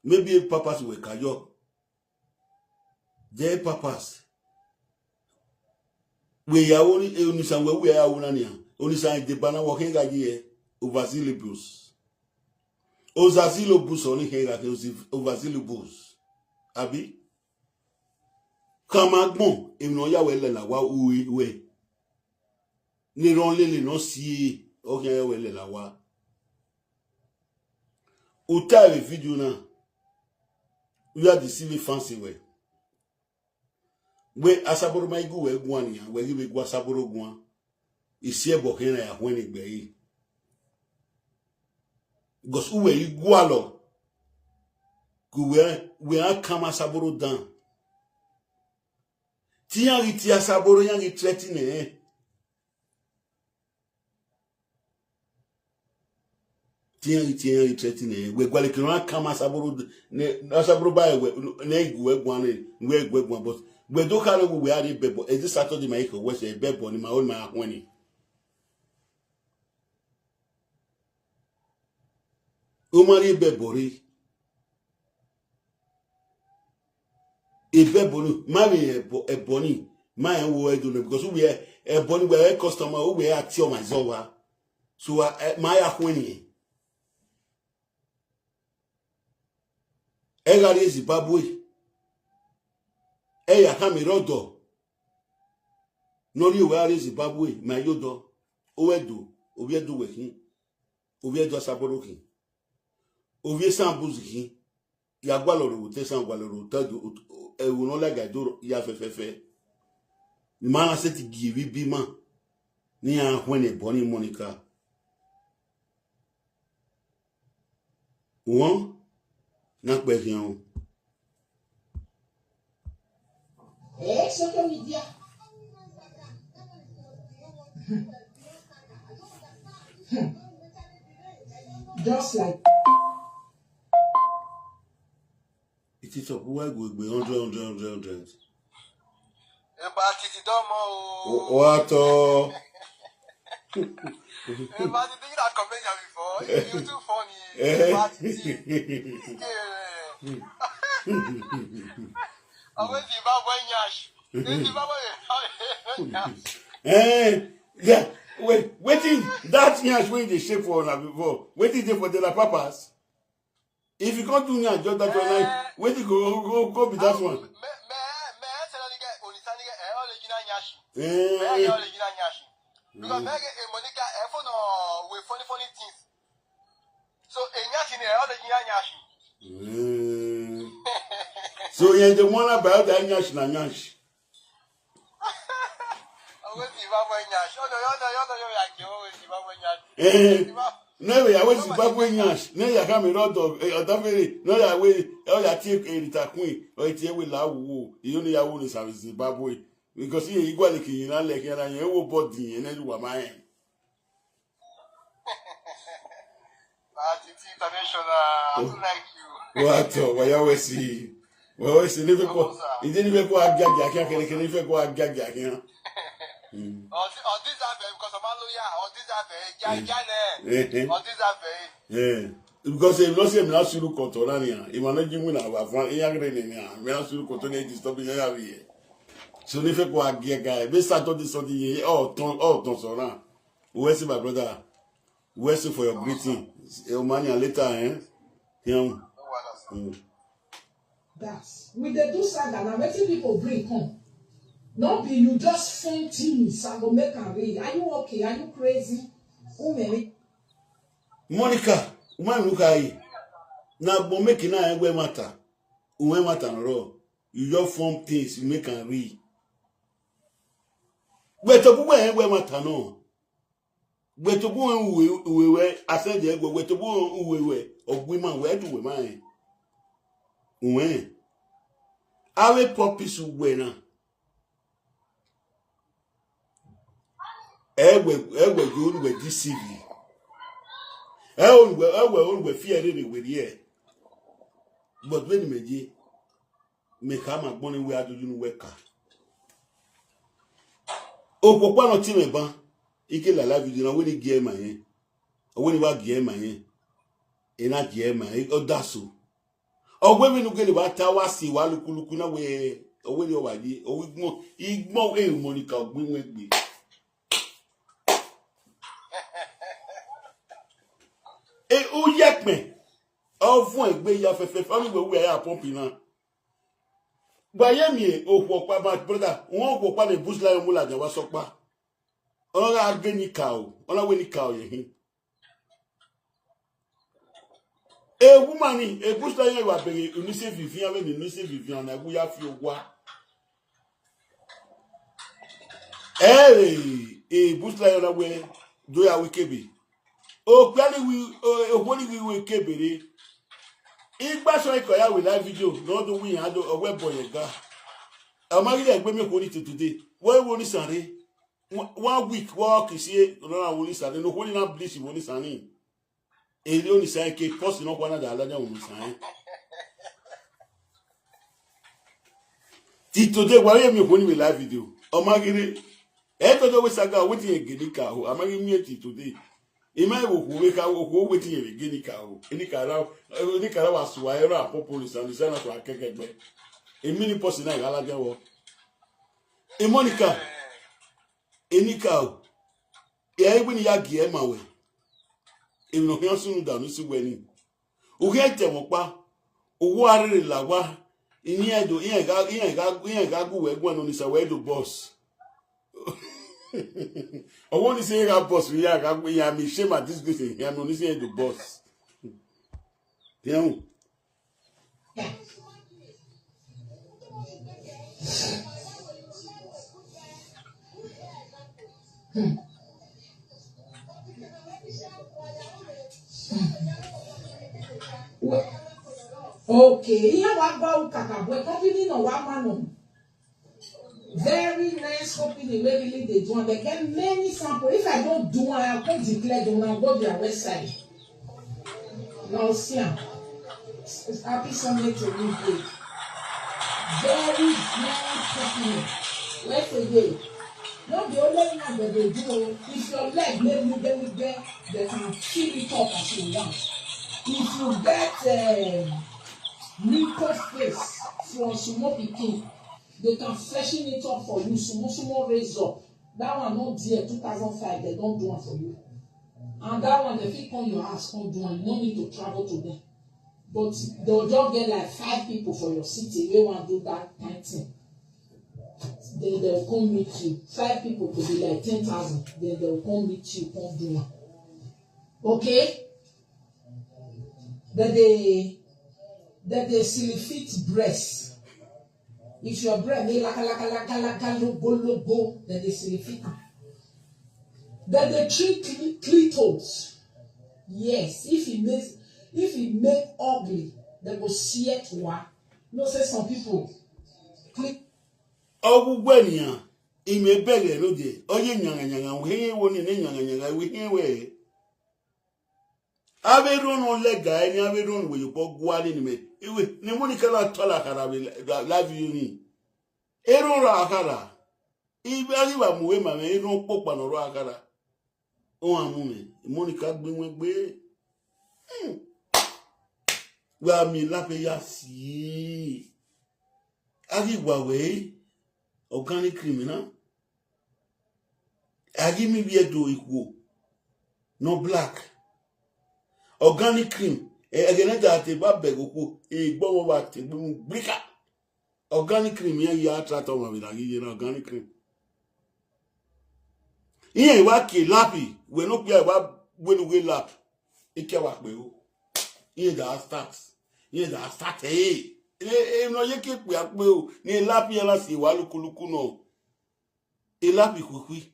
Maybe a purpose weka jo. Their purpose. We ya only san we ya wona nia. Only san de bana wo kenga ye overzealous. Overzealous only kenga overzealous. Abi Kamagbon, no ya wele la wa we. Ni ron lele no si o ya wele la wa. Uta le video na. We are deceiving fancy we. We asaboro ma igu we gwan ya, we give gwa asaboro gwan. Isi ebo kena ya hwen igbe yi. Because uwe igwa lo. We are kama asaboro down. Tiyan iti asaboro yang itreti ne. Tiyan itreti ne. We gwale kino kama asaboro ne asaboro ba we ne igwe gwan we igwe gwan but we do kare we are bebo. Is this Saturday my iko we say bebo ni ma own ma ahweni. Umari bebori. Ebebonu mari eboni my wo edo because we eboni we customer we ati o my zowa so my ahweni egari Zimbabwe eya kamirodo nori we ari Zimbabwe my yodo owedo obiedo wekin obiedo saborokin ovie sambuzikin ya gwaloro te sangwaloro tado ewu no lega do ya fefefe ni mana seti givi bima ni ahwene boni Monica won na pe hian social media. Just like it is up where we 100. Epa Atiti domo. What Epa Atiti that comment before. You too funny. Epa Atiti. I went Zimbabwe. Yeah. Waiting that nyash when they shape for now before. Waiting there for the purpose. If you can't do nyash, just that one, wait go be that one. Because Monica, with funny things. So so you're the one about that nyash na nyash. No, I was Zimbabwe nyash. No, ya come rodo. Odafere. No, ya we. Oh, ya take Erita Queen. Or it we la wo. You know ya wo is Zimbabwe. Because you go like you na like na you wo body and you wa my. Atiti international. I don't like you. What? Why always see? We always see never go. It didn't even go agaga. Can even go agaga. On this because I'm a lawyer. On this because if not say me not suru control ni e ma na jimu na wa fan e yagre ni me na suru control ni disturb ni ya wi so ni fe ko agega be Saturday Sunday ye ton so ran we see my brother we see for your greeting e o mania later him that's we dey do saga na wetin people bring come. No be you just phone things and go make am read. Are you okay? Are you crazy? Monica, woman look at you. Now, but making na egwe matter. Uwe matter no. You just form things, you make am read. But to go egwe matter no. But to go uwe I said the egwe. But to go uwe ogwima we do we man. Uwe. Awe puppies uwe na. Ewe you we deceive. Ewe fear any with here. But when me me kama gboni we adu nu weka opopa no ti me ban ike la live video na we ni gie ma yen we ni wa gie ma yen ina gie ma o daso ogbe mi nu gele ba ta wa si wa lukuluku na we o we ni o wa di o igbon e Monica ogbin we gbe e o yekpe o fun egbe ya fefe fami we ya pompi na gbayemi opo pa brother won opo pa le bush lion mula de wa sopa ora ageni cow ona we ni cow yin e woman e bush lion wa bere unise vivian we ni unise vivian na bu ya fi ogwa e bush lion na we do ya we kebe o peli wi o boni we kebere igba so iko ya we live video no do we ado owe boy ga amari egbe mi ko ni today we wo ni sare 1 week work isi no na wo ni sare no ko ni na bliss wo ni sani ele oni sare ke post no kwa na da alaja wo ni sare ti today wa ye mi ko ni we live video amari e to do we saga wetin egeni ka ho amari mi ti today ima wo ko we ka wo ko wetin egeni ka ho ni kara wa suwa era populi san na to akekegbe emi ni post na alaja wo e Monica enika o ya egbe ni ya gie ma we e no hian sunu da no si we ni o he te mo pa owo arere la wa yin edo yin ga gu we gwan no ni sa we do boss owo ni say ga boss we ya ga ya mi shame at this place ya no ni say do boss bien Okay, here what about Kakabwe? Company no one man. Very nice company, where really they do, and they get many samples. If I don't do one, I'll go declare them and go to their website. Now, see, it's happy Sunday to you. Very nice company. Let's say, not the only one that they do. If your leg maybe they can fill it up as you want. If you get wrinkle face from small pikin, they can freshen it up for you. Small raise up. That one not there 2005. They don't do one for you. And that one they fit on your house, come do one. You don't need to travel to them. But they'll just get like 5 people for your city. They want to do that kind of thing. Then they'll come meet you. 5 people could be like 10,000. Then they'll come meet you, come do one. Okay? That they silifit breast. If your breast may laka logo, then they silifit. That they treat clitos. Yes, if it make ugly, they go see it. No, say some people click. Ogugweniya ime bele lode oye nyanga we wo ni nyanga we we aberu no lega ni aberu no we po gwale ni me iwe ni Monica la tola kara be love you ni eru ra akara ibe ari wa muwe ma me eru popa no ro akara o amu me Monica gbinwe gbe wa mi lape ya si ari wa we organic criminal agi mi bi edo ikuo no black organic cream again that ba begoku igbo mo ba te gbe mu gbika organic cream yan ya attract o ma bi lagi na organic cream iye wa ke lapi we no pe wa we lap ike wa pe o iye da start no ye ke pe ape o ni lapi ala si wa lukuluku no e lapi kwikwi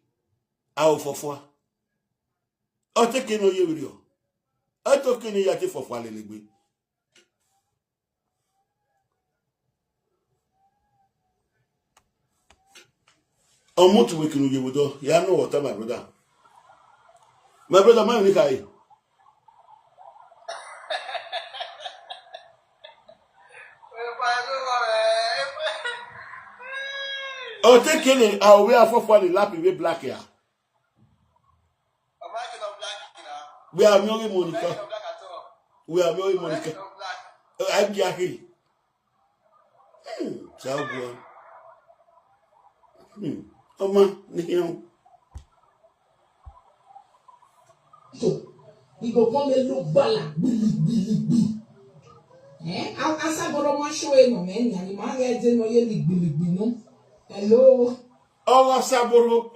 a o fofo o te ke no ye wi o a to ke ni ya te fofo ale legbe o mo tu we kinu ye wodo ya no water my brother man ni kai Oh, take it. I'll wear for the lap with black hair. We are Mary Monica. We are Mary Monica. I'm Jackie. Ciao, boy. Oh, man, you know. So, he go come and look bala. Asa boro ma show e no men ya ni ma ga je no ye ligbiligbi no. Hello. Oh, Saboro,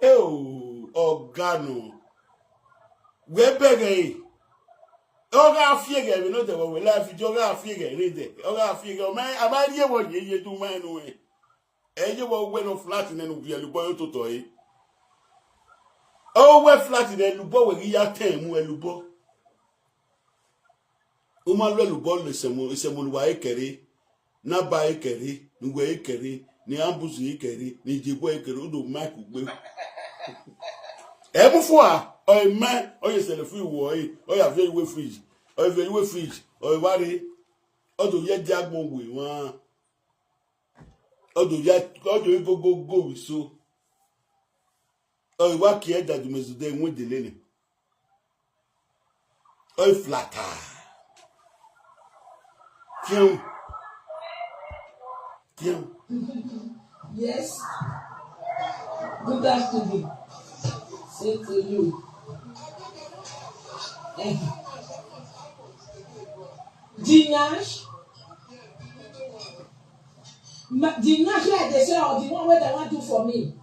oh, Gano. We're begging. Oh, figure, we know that we laugh. You figure, read it. Oh, figure, man. I might hear what you do, man. And you were well of flattening and be a lubo to toy. Oh, we're flattening and lubo will ya ten, where lubo. Uma lubo, the Samuel Waikeri, not by Kerry, no way Kerry, ni ambusi Kerry, ni Jibo Kerry, do Michael. Every fois, or a man, or you sell a free war, or you have very well fridge, or very well fridge, or a worry, or do yet jack one way, one. Or do you go so? Or you work here that you must do with the linen. Or flatter. Kim. Yes. Good afternoon. Say to you. Ginash. Ginash, like they say, or the one where they want to do for me.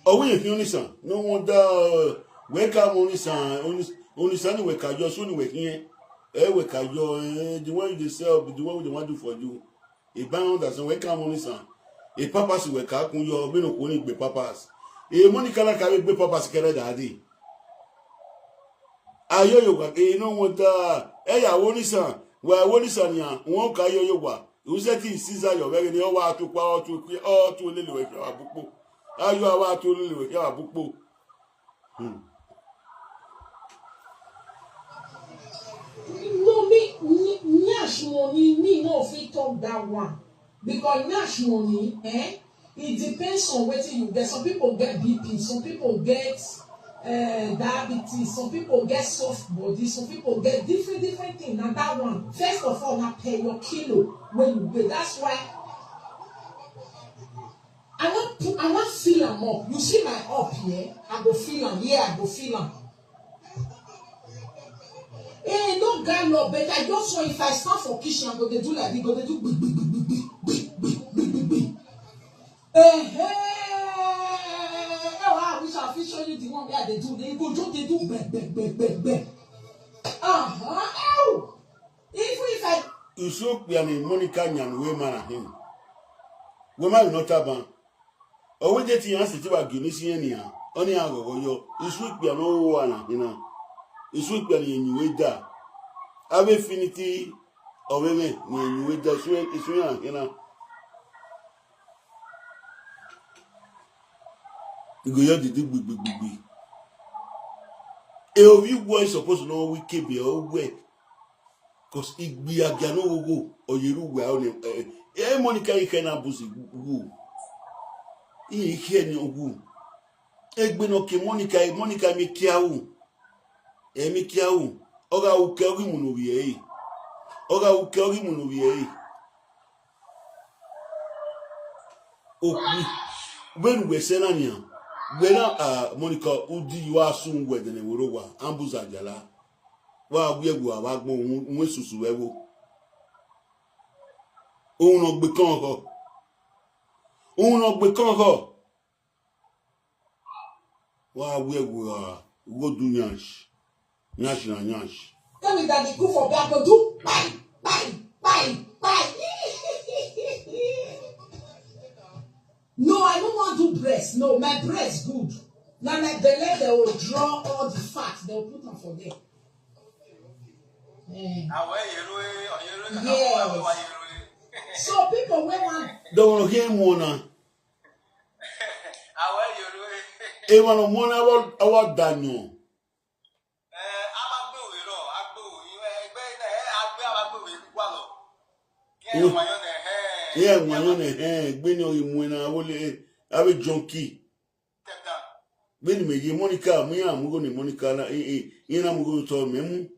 Oh, we only son. No wonder. Wake up, only son. Only son, wake up. Your son, wake here. Wake up. The one you sell, the one they want to do for you. A bound as a wake up, only son. A papas wake up when you're being a be papas. A money color carry be papas carry daddy. Ayo yoga, no wonder. Hey, I only son. Well, only son, ya won't carry yoga. You said he sees your very near water to power to little with your book. Are you about to little with your book? No, Nash money, me no fit talk that one. Because Nash money, it depends on what you get. Some people get BP, some people get diabetes, some people get soft body, some people get different things. Now that one, first of all, now pay your kilo when you weigh. That's why I want feel them up. You see my up here, I go feel them. Yeah, I go feel them. Hey, no guy no, but I just want if I stand for kitchen, I'm going to do like this, going to do I wish I show you the one where they do. They go just they do bang. If I you should be an Monica and women and him. Woman will not have one. Or we get the answer to a Guinnessian. Only I go, you should be an old one, you know. You should be an way there. Have affinity or women when you with the swing is you know. You go to do big. If you boys supposed to know we keep your way. Because it be a gano go or you well. Monica can pussy go. He can no go. Egbenoke Monica me kiau. Emi kiau. Oga ukewi munubiei. Okwi. When we say nania. When Monica udi you are soon wedding in Uruwa. Ambuza jala. Wa wiegu awagbo unwe susu ewo. Uno gbekan ho. Wa wiegu go do nyash. Nyash. tell me that they go for black or do bye. No, I don't want to do breast. No, my breast good. Now my belly they will draw all the fat. They will put them for there. Yes. So people when one Don't hear mona. Ewa no mona awa danyo. Yeah, one on the hand, when you I will have a junkie. When me, Monica, me, I'm going to Monica, in I'm going to tell me.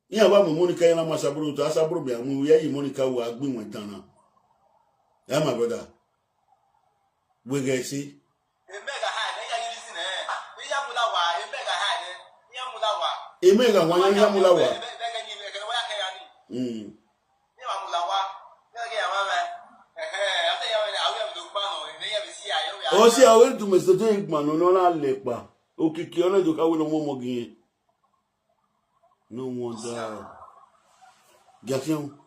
Yeah, about Monica and Masabro to Asabro, and Monica who have been with Dana. Yeah, my brother. We get see. Emega one Yamulawa. Oh, see, I went to Mr. Dinkman on our lepa. Okay, Kiana do go no more again. No wonder. Get him.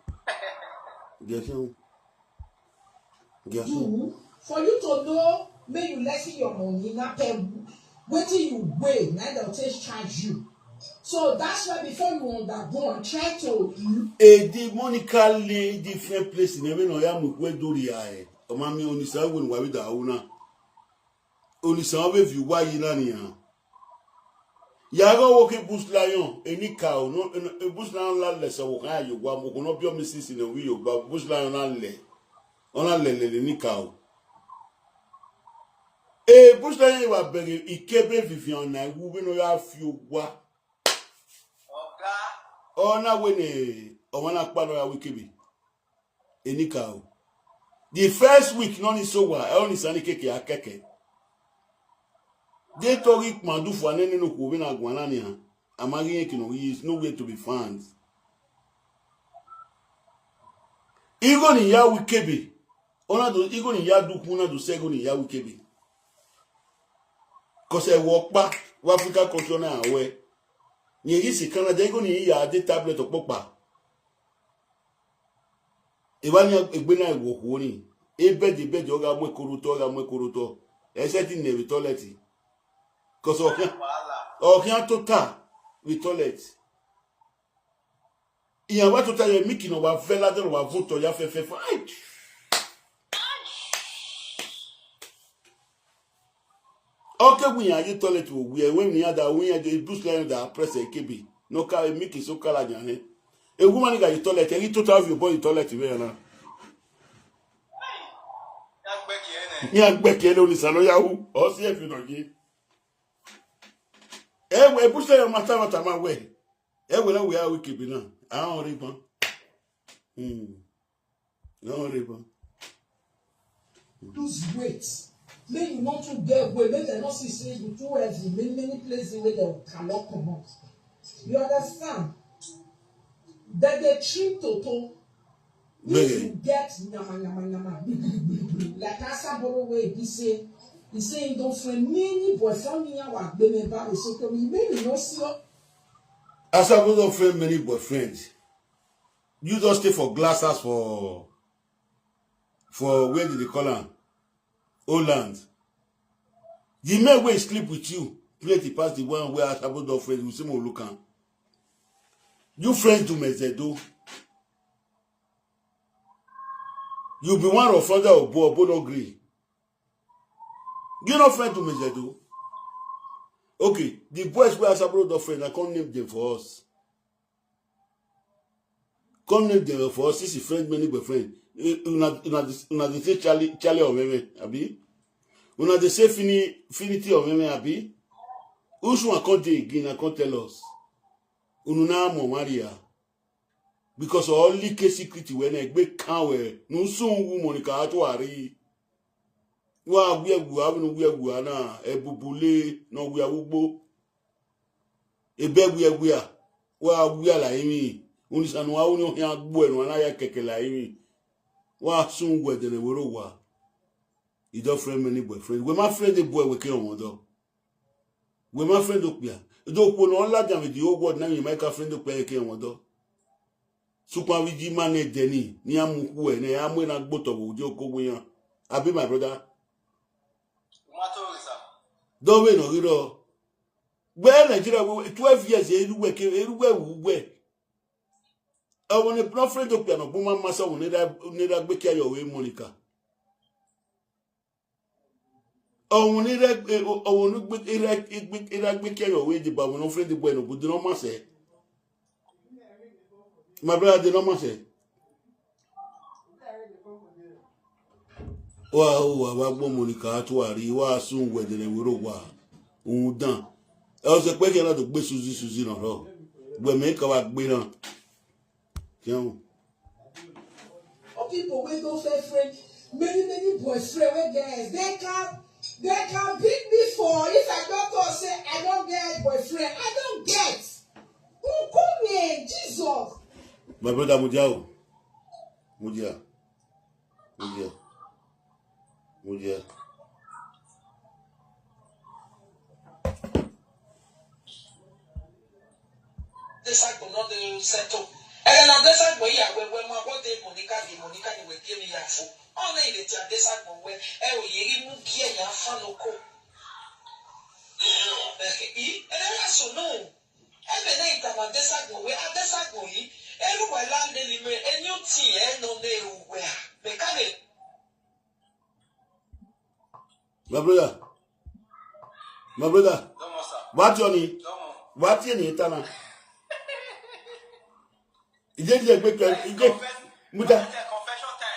For you to know, may you lessen your money, not pay. Wait till you weigh, now they'll just charge you. So that's why before you undergo and try to The Monica lay different place in heaven or Yamu where do the eye. O mammy only saw when we da una. Only some of you why you nania. Yago walking bush lion, any cow, no a bush lion less or high you one will not be missus in a wheel, but bush lion only. Only any cow. A bush lion was begging, it kept Vivian, and who will not have you what. Oh, now when a part of Wikibi. Any cow. The first week, none is so well. I only send a cake a keke. They told it Mandu for an enemy who win a guanania. A Marian is nowhere to be found. Even in Yawikibi. Ona do even in Yadu Kuna do second in Yawikibi. Because I walk back, Africa control now away. Yesi Canada go ni ya de tablet opopa. Ewanya egbena iwoku ni. Ebe de bed oga mwekoroto. Except in the toilet. Cause okian total with toilet. Iya wa total ye miki no wa vela de wa voto ya fefe. Okay, we are the toilet. We when we are that we are the bush line that press a KB. No car make it so color. A woman got the toilet, and you total of your body toilet. Young Becky only Sanoyahu, or see if you don't give. Eh, we push them matter my way. Eh, we are we keep it now. I don't ribbon. No ribbon. lose weight. Make you not to get weight, make them not see say you too heavy. Many places where they cannot come out. You understand? That they treat Toto. If you get nyama, like Asaboro way, he say you don't find many boyfriend me and what they never is so you maybe not see. Asaboro don't friend many boyfriends. You just stay for glasses for where did they call them? Holland. The men will sleep with you. Plenty past the one where Asaboro don't friends with some look at. You friends do mezedo. You be one or father or boy, both agree. You not friend to mezedo. Okay, the boys where Asaboro don't friends, I can't name them for us. Can't name them for us. This is friend, many boyfriend. Una de say Charlie or Meme, abi? Una de say finity or Meme, abi? Which one can't they again? I can't tell us. Ununa mo Maria. Because only case secret when I make canwe, no soon Monica Atuari. Wa we are na ebubule no we are ubo. Ebe we are. Wa we are like me. Unisanu wa uni ya bueno na ya keke like me. Wa soon we de woro wa. You don't friend many boyfriend. We my friend the boy we came on though. We my friend okpia. Do ko no la jam with the old word na you make a friend okpia came on though. Super vigi mane deni ni amuku e na amu na gboto wo je okogbo yan. Abi my brother. Don't we no riro. Where Nigeria 12 years eruwe wuwe. I want a no friend okpia no bu ma masa wo ne da gbe kia your way Monica. Oh, we need a gbe kia your way the ba no friend the boy no good no masa. My brother did not say. wa gbo Monica to ari wa sun wedere wero wa un dan e se pe ke na to gbe Suzy na ro gbe me ka wa gbe na kian people wey don't say friend many boyfriend wey get they can beat me for if I don't talk say I don't get boyfriend I don't get who come here Jesus. My brother Mudia this I could not settle. And then this I way when my what day Monica will give me a fool. Only the this I go where you move here ya fanoko. And I also know. Every night I'm on this I go where at this I go ye. Everywhere land and you see no they where. Mechanic. My brother. What you need? What you need, Tana? Ije gbe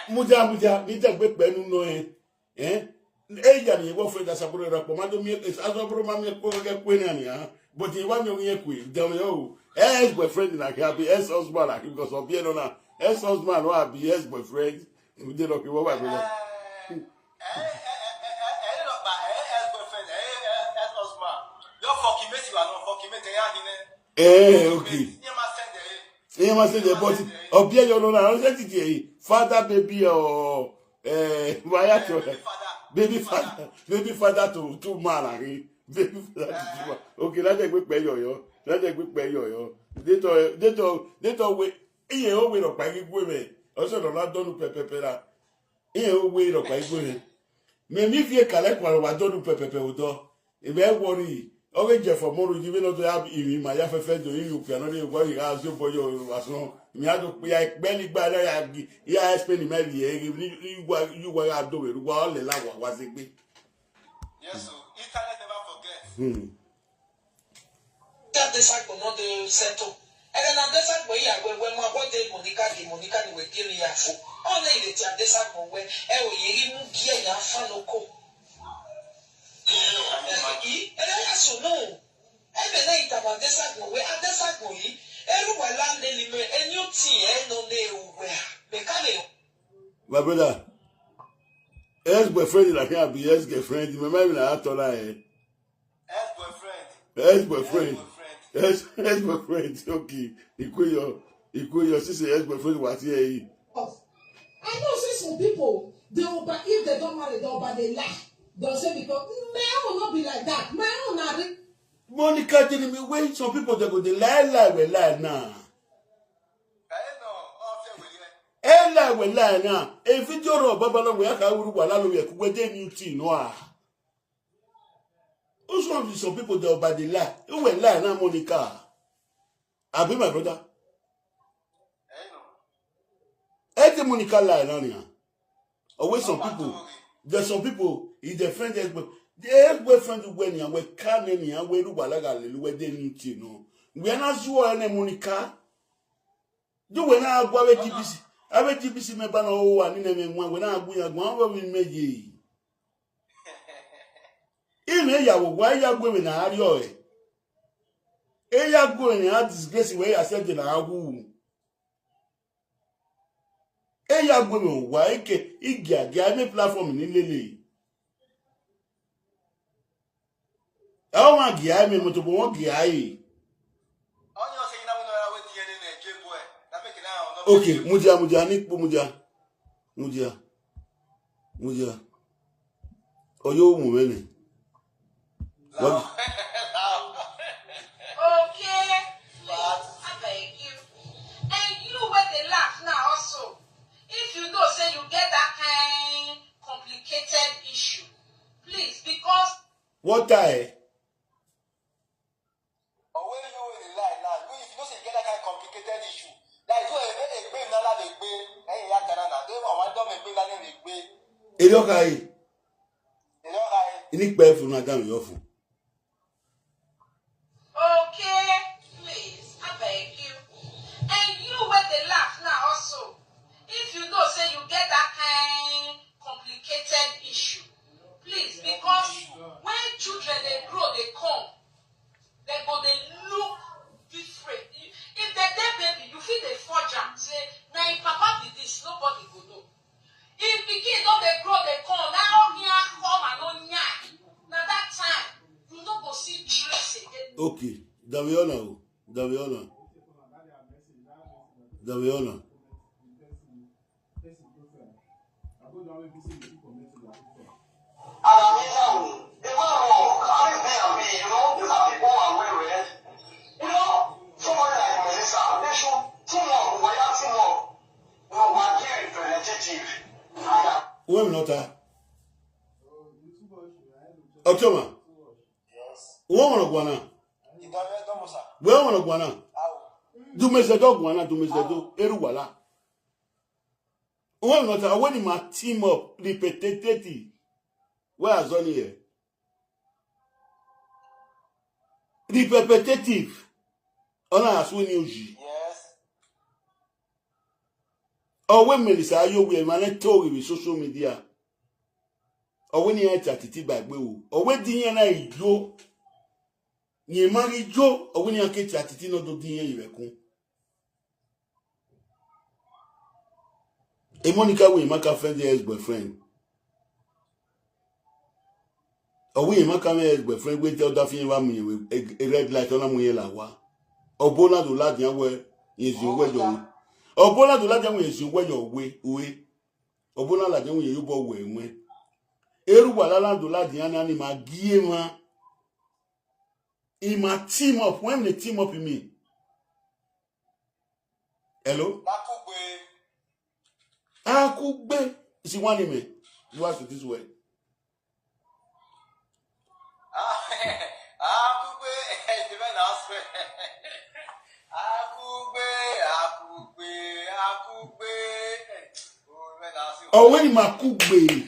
muja ni je gbe penu no ya ni wo fe da saburo ra po ma do mi asaburo ma mi ko ke kwe ni ani but e wa mi onye kwe dem yo ex boyfriend na ka be ex husband na because of you na ex husband wa be ex boyfriend we dey look wo ba be okay. You must say the body of Bia Yona, father, baby, or baby father to two man, baby father. Okay, let a quick pay yo. Let a quick pay yo. They don't wait. He always of by women. Also, not done pepper. He always of by women. Maybe if you collect one, I don't do pepper. If I worry. Okay, Jeff, for more, you will not have in my FFL, you cannot worry as you for your Vason. Miado, we are barely by I spend maybe you were doing while the lava was it be. Yes, so internet never forget. That the cycle not settle. And then on the side where when my what day Monica will give me a fool. Only the cycle where you move here, ya fanoko. And I also know every night I'm this I where at this I go everywhere land and you see no they where mechanic. My brother, ex-boyfriend like here be ex-girlfriend. Remember when I told her ex-boyfriend. Ex-boyfriend. Okay, equal your sister ex-boyfriend was here. I know see some people if they don't marry they lie. Don't say because my own will not be like that. My own are Monica telling me when some people they go they lie now. Lie now. If you don't Babala we aka uru wala lo we ku de new thing no ah. Also some people they over the lie. You will lie now Monica. Abi my brother. Ete Monica lie now nia. Always some people. There's some people, if their friend ex-boyfriend when you were canning and we do Balaga, we didn't know. We are not sure any Monica. Do when I go away GBC, I will GBC me bano and in when I go one will make ye. In here, why you are going to your you are going to disgrace where I said in our womb. Eya gbemi wa ike igia me platform ni lele. E o ma gia me mo to bo won gia yi. Onyo se ina mo na we tie ni na jebu e. Na make na Okay, muja ni po muja. Oyo mu mene. What? okay. I beg you. And you where they laugh now also. If you know say you get that kind complicated issue, please because What I? Or when you will lie, if you know say you get that kind of complicated issue, like you a big nala de gbe, and you have to they want to make nala de gbe. Elokai. Ini pe fun na down your phone. okay, please, I beg you. And you where they laugh now also. If you know say you get that kind complicated Okay. Daviona. Somebody like Melissa, they should teamwork. Why not teamwork? No, my dear representative. Where not Otoma. Yes. Where wanna guana? Where wanna guana? Do mesedo guana, do mesedo eruwala. Where not when my team up repetitive. Where is on here? Repetitive. Ona aswini uji. Yes. Or when Melissa ayo we man told with social media. Or when you Epa Atiti by Bewu. Or when Diana Ijo. Ye marry Joe, or when you Epa Atiti no do Diana Iveku. A Monica will make a friend ex boyfriend. Or we make a boyfriend with the other thing with a red light on a Muyela. Or Bona do Ladia where is your way. Or Bona do Ladia is your way. Or Bona Ladia you go away. Eruwala do Ladia ni ma giema. In my team up, when they team up in me. Hello? Akugbe. Is one in me? You ask it this way. Oh, when my Kugbe.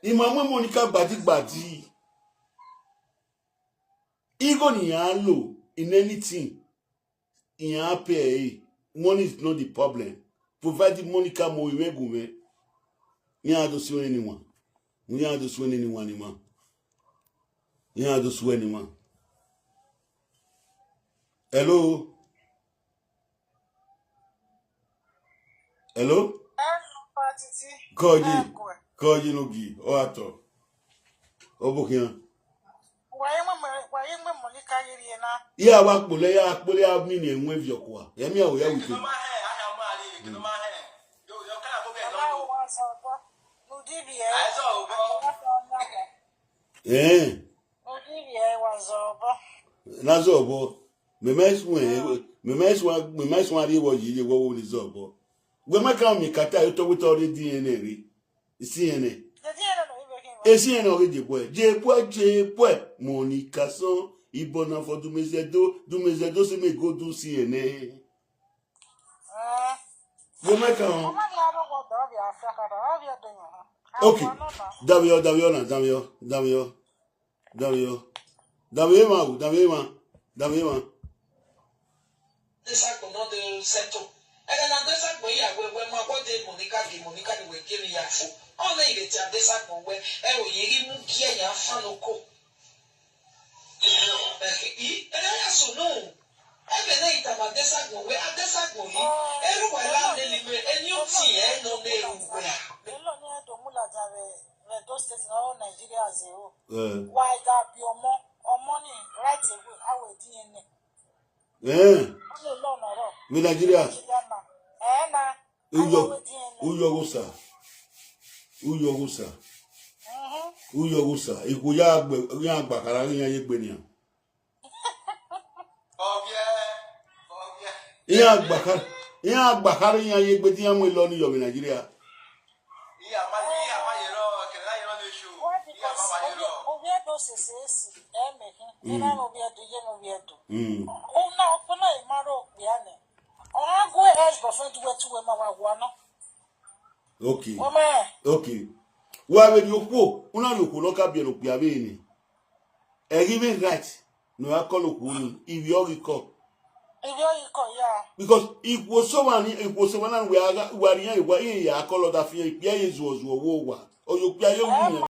Imamwe Monica Badi. Ego ni low in anything. In pay. Money is not the problem. Provided Monica Moiwegume. You have to sue anyone. You have to sue anyone. You have to sue anyone. Hello? Hello? Koji no gi. O ato. Obukian. Ya wa kpole ya mini enwe vyokwa. Yemi awo ya wike. Nazo obo. Me mes one wo yi wo ni zobo. We make am mi kata yo to with all the DNA ri. CNN. CNN already boy. Je Monica son ibona for do mezedo se me go do CNN. We make am. Okay. Davio. This I could not settle. And then I just like when my body Monica we give me a fool. Only the Tadesa where you give me a fanoko. And I also know. Every night I'm a desert where I desert will he. Everywhere around and you see, no name. Those states in all Nigeria as why that be or money right away our DNA. Yeah. Me Nigeria. Uyogusa. Ikuya bakara nya yegbe ni. Ya bakara nya yegbe ti amu lo ni yo Nigeria. Okay. Why when you go, una you look up your piavini. A given right, no I call if you recall. Because it was someone we are here, I call that fear, was war, or you